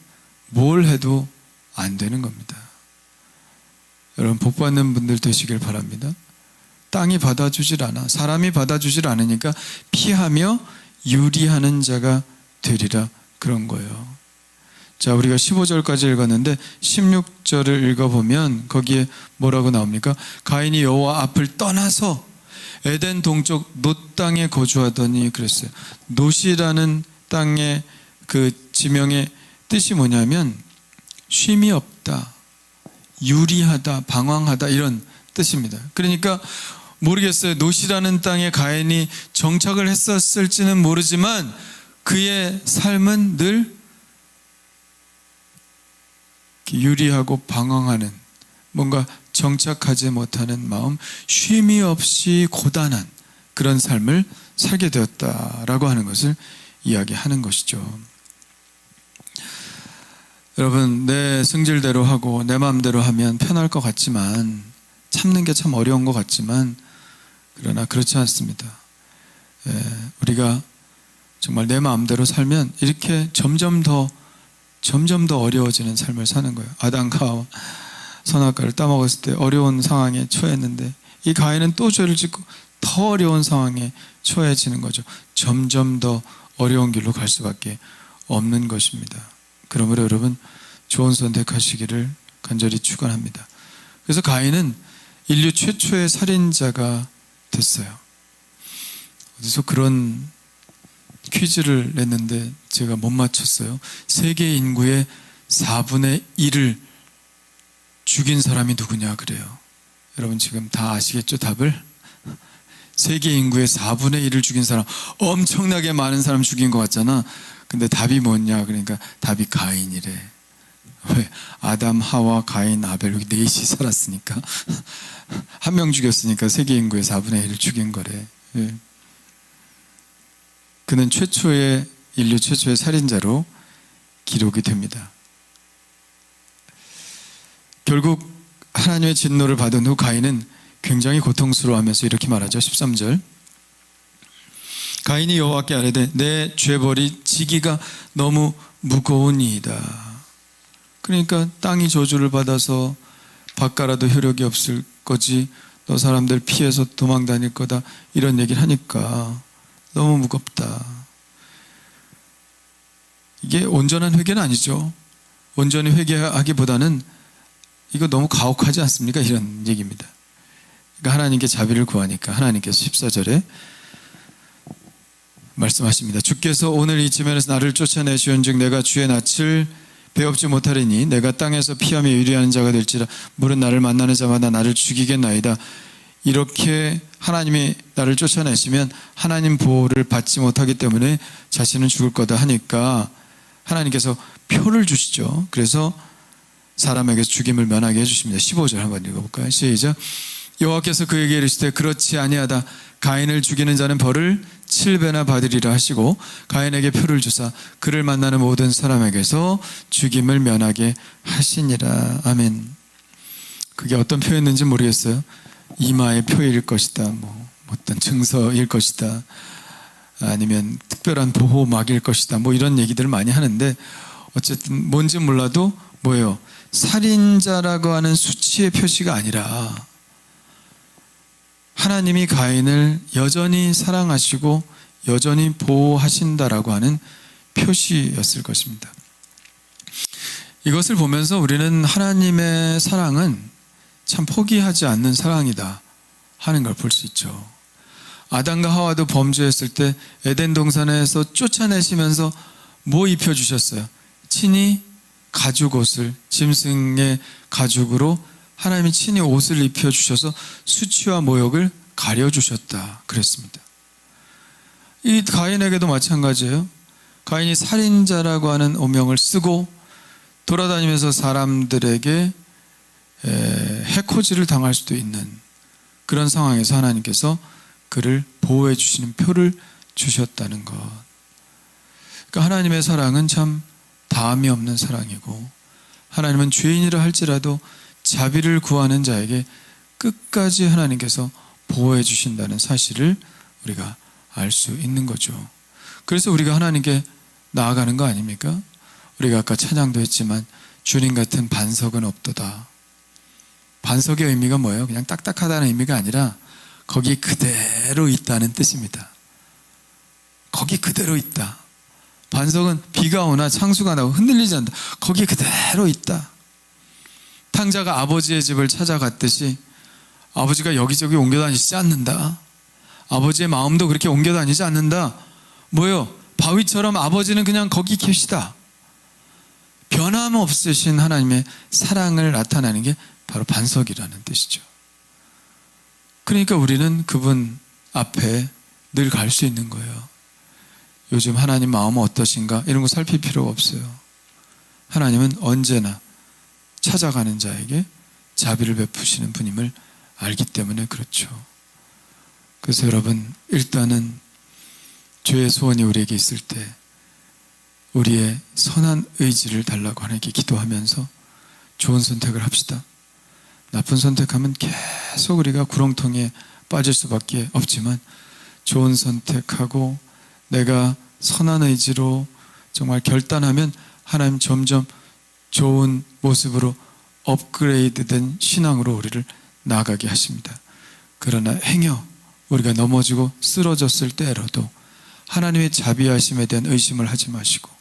뭘 해도 안 되는 겁니다. 여러분, 복 받는 분들 되시길 바랍니다. 땅이 받아주질 않아, 사람이 받아주질 않으니까 피하며 유리하는 자가 되리라, 그런 거예요. 자, 우리가 15절까지 읽었는데 16절을 읽어보면 거기에 뭐라고 나옵니까? 가인이 여호와 앞을 떠나서 에덴 동쪽 놋 땅에 거주하더니 그랬어요. 놋이라는 땅의 그 지명의 뜻이 뭐냐면 쉼이 없다, 유리하다, 방황하다, 이런 뜻입니다. 그러니까 모르겠어요. 놋이라는 땅에 가인이 정착을 했었을지는 모르지만 그의 삶은 늘 유리하고 방황하는, 뭔가 정착하지 못하는 마음, 쉼이 없이 고단한 그런 삶을 살게 되었다라고 하는 것을 이야기하는 것이죠. 여러분, 내 승질대로 하고 내 마음대로 하면 편할 것 같지만, 참는 게 참 어려운 것 같지만, 그러나 그렇지 않습니다. 우리가 정말 내 마음대로 살면 이렇게 점점 더 어려워지는 삶을 사는 거예요. 아담과 선악과를 따먹었을 때 어려운 상황에 처했는데 이 가인은 또 죄를 짓고 더 어려운 상황에 처해지는 거죠. 점점 더 어려운 길로 갈 수밖에 없는 것입니다. 그러므로 여러분, 좋은 선택하시기를 간절히 축원합니다. 그래서 가인은 인류 최초의 살인자가 됐어요. 어디서 그런 퀴즈를 냈는데 제가 못 맞췄어요. 세계 인구의 4분의 1을 죽인 사람이 누구냐 그래요. 여러분 지금 다 아시겠죠, 답을? 세계 인구의 4분의 1을 죽인 사람, 엄청나게 많은 사람 죽인 것 같잖아. 근데 답이 뭐냐, 그러니까 답이 가인이래. 왜? 아담, 하와, 가인, 아벨, 여기 넷이 살았으니까 한 명 죽였으니까 세계 인구의 4분의 1을 죽인 거래. 예. 그는 인류 최초의 살인자로 기록이 됩니다. 결국 하나님의 진노를 받은 후 가인은 굉장히 고통스러워하면서 이렇게 말하죠. 13절. 가인이 여호와께 아뢰되 내 죄벌이 지기가 너무 무거우니이다. 그러니까 땅이 저주를 받아서 밭 갈아도 효력이 없을 거지, 너 사람들 피해서 도망 다닐 거다, 이런 얘기를 하니까 너무 무겁다. 이게 온전한 회개는 아니죠. 온전히 회개하기보다는 이거 너무 가혹하지 않습니까? 이런 얘기입니다. 그러니까 하나님께 자비를 구하니까 하나님께서 14절에 말씀하십니다. 주께서 오늘 이 지면에서 나를 쫓아내시온즉 내가 주의 낯을 배업지 못하리니 내가 땅에서 피하며 유리하는 자가 될지라 물은 나를 만나는 자마다 나를 죽이겠나이다. 이렇게 하나님이 나를 쫓아내시면 하나님 보호를 받지 못하기 때문에 자신은 죽을 거다 하니까 하나님께서 표를 주시죠. 그래서 사람에게 죽임을 면하게 해주십니다. 15절 한번 읽어볼까요? 시작. 여호와께서 그에게 이르시되 그렇지 아니하다. 가인을 죽이는 자는 벌을 7배나 받으리라 하시고 가인에게 표를 주사 그를 만나는 모든 사람에게서 죽임을 면하게 하시니라. 아멘. 그게 어떤 표였는지 모르겠어요. 이마의 표일 것이다, 뭐 어떤 증서일 것이다, 아니면 특별한 보호막일 것이다, 뭐 이런 얘기들을 많이 하는데 어쨌든 뭔지 몰라도 뭐예요? 살인자라고 하는 수치의 표시가 아니라 하나님이 가인을 여전히 사랑하시고 여전히 보호하신다라고 하는 표시였을 것입니다. 이것을 보면서 우리는 하나님의 사랑은 참 포기하지 않는 사랑이다 하는 걸 볼 수 있죠. 아담과 하와도 범죄했을 때 에덴 동산에서 쫓아내시면서 뭐 입혀주셨어요? 친히 가죽 옷을, 짐승의 가죽으로 하나님이 친히 옷을 입혀주셔서 수치와 모욕을 가려주셨다 그랬습니다. 이 가인에게도 마찬가지예요. 가인이 살인자라고 하는 오명을 쓰고 돌아다니면서 사람들에게 해코지를 당할 수도 있는 그런 상황에서 하나님께서 그를 보호해 주시는 표를 주셨다는 것. 그러니까 하나님의 사랑은 참 다함이 없는 사랑이고 하나님은 죄인이라 할지라도 자비를 구하는 자에게 끝까지 하나님께서 보호해 주신다는 사실을 우리가 알 수 있는 거죠. 그래서 우리가 하나님께 나아가는 거 아닙니까? 우리가 아까 찬양도 했지만 주님 같은 반석은 없도다. 반석의 의미가 뭐예요? 그냥 딱딱하다는 의미가 아니라 거기 그대로 있다는 뜻입니다. 거기 그대로 있다. 반석은 비가 오나 창수가 나고 흔들리지 않는다. 거기 그대로 있다. 탕자가 아버지의 집을 찾아갔듯이 아버지가 여기저기 옮겨 다니지 않는다. 아버지의 마음도 그렇게 옮겨 다니지 않는다. 뭐예요? 바위처럼 아버지는 그냥 거기 계시다. 변함없으신 하나님의 사랑을 나타내는 게 바로 반석이라는 뜻이죠. 그러니까 우리는 그분 앞에 늘 갈 수 있는 거예요. 요즘 하나님 마음은 어떠신가? 이런 거 살필 필요가 없어요. 하나님은 언제나 찾아가는 자에게 자비를 베푸시는 분임을 알기 때문에 그렇죠. 그래서 여러분, 일단은 죄의 소원이 우리에게 있을 때 우리의 선한 의지를 달라고 하나님께 기도하면서 좋은 선택을 합시다. 나쁜 선택하면 계속 우리가 구렁텅이에 빠질 수밖에 없지만 좋은 선택하고 내가 선한 의지로 정말 결단하면 하나님 점점 좋은 모습으로 업그레이드된 신앙으로 우리를 나아가게 하십니다. 그러나 행여 우리가 넘어지고 쓰러졌을 때로도 하나님의 자비하심에 대한 의심을 하지 마시고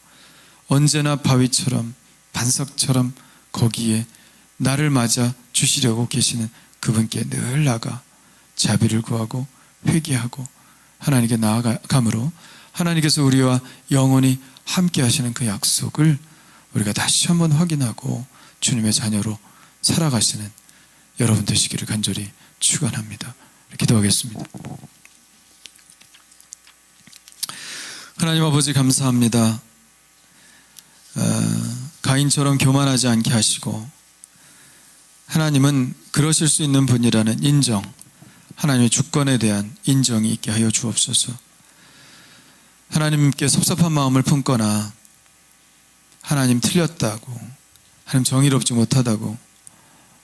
언제나 바위처럼 반석처럼 거기에 나를 맞아 주시려고 계시는 그분께 늘 나가 자비를 구하고 회개하고 하나님께 나아감으로 하나님께서 우리와 영원히 함께 하시는 그 약속을 우리가 다시 한번 확인하고 주님의 자녀로 살아가시는 여러분 되시기를 간절히 축원합니다. 기도하겠습니다. 하나님 아버지 감사합니다. 가인처럼 교만하지 않게 하시고 하나님은 그러실 수 있는 분이라는 인정, 하나님의 주권에 대한 인정이 있게 하여 주옵소서. 하나님께 섭섭한 마음을 품거나 하나님 틀렸다고, 하나님 정의롭지 못하다고,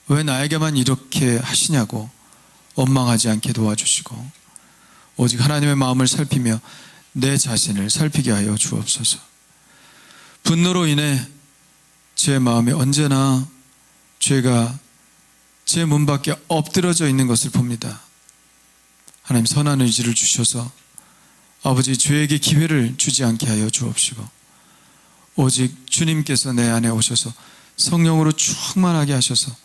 왜 나에게만 이렇게 하시냐고 원망하지 않게 도와주시고 오직 하나님의 마음을 살피며 내 자신을 살피게 하여 주옵소서. 분노로 인해 제 마음이 언제나 죄가 제 문 밖에 엎드러져 있는 것을 봅니다. 하나님 선한 의지를 주셔서 아버지 죄에게 기회를 주지 않게 하여 주옵시고 오직 주님께서 내 안에 오셔서 성령으로 충만하게 하셔서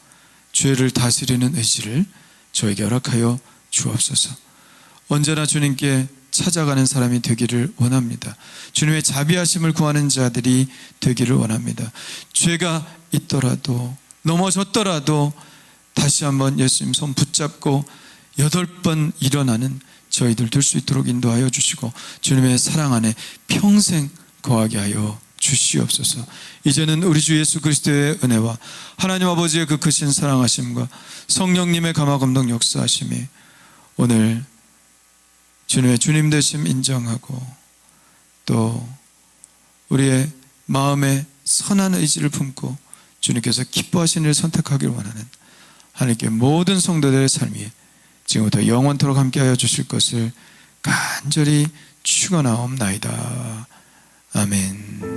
죄를 다스리는 의지를 저에게 허락하여 주옵소서. 언제나 주님께 찾아가는 사람이 되기를 원합니다. 주님의 자비하심을 구하는 자들이 되기를 원합니다. 죄가 있더라도 넘어졌더라도 다시 한번 예수님 손 붙잡고 8번 일어나는 저희들 될 수 있도록 인도하여 주시고 주님의 사랑 안에 평생 거하게 하여 주시옵소서. 이제는 우리 주 예수 그리스도의 은혜와 하나님 아버지의 그 크신 사랑하심과 성령님의 감화감동 역사하심이 오늘 주님의 주님 되심 인정하고 또 우리의 마음에 선한 의지를 품고 주님께서 기뻐하시는 일을 선택하기를 원하는 하나님께 모든 성도들의 삶이 지금부터 영원토록 함께하여 주실 것을 간절히 축원하옵나이다. 아멘.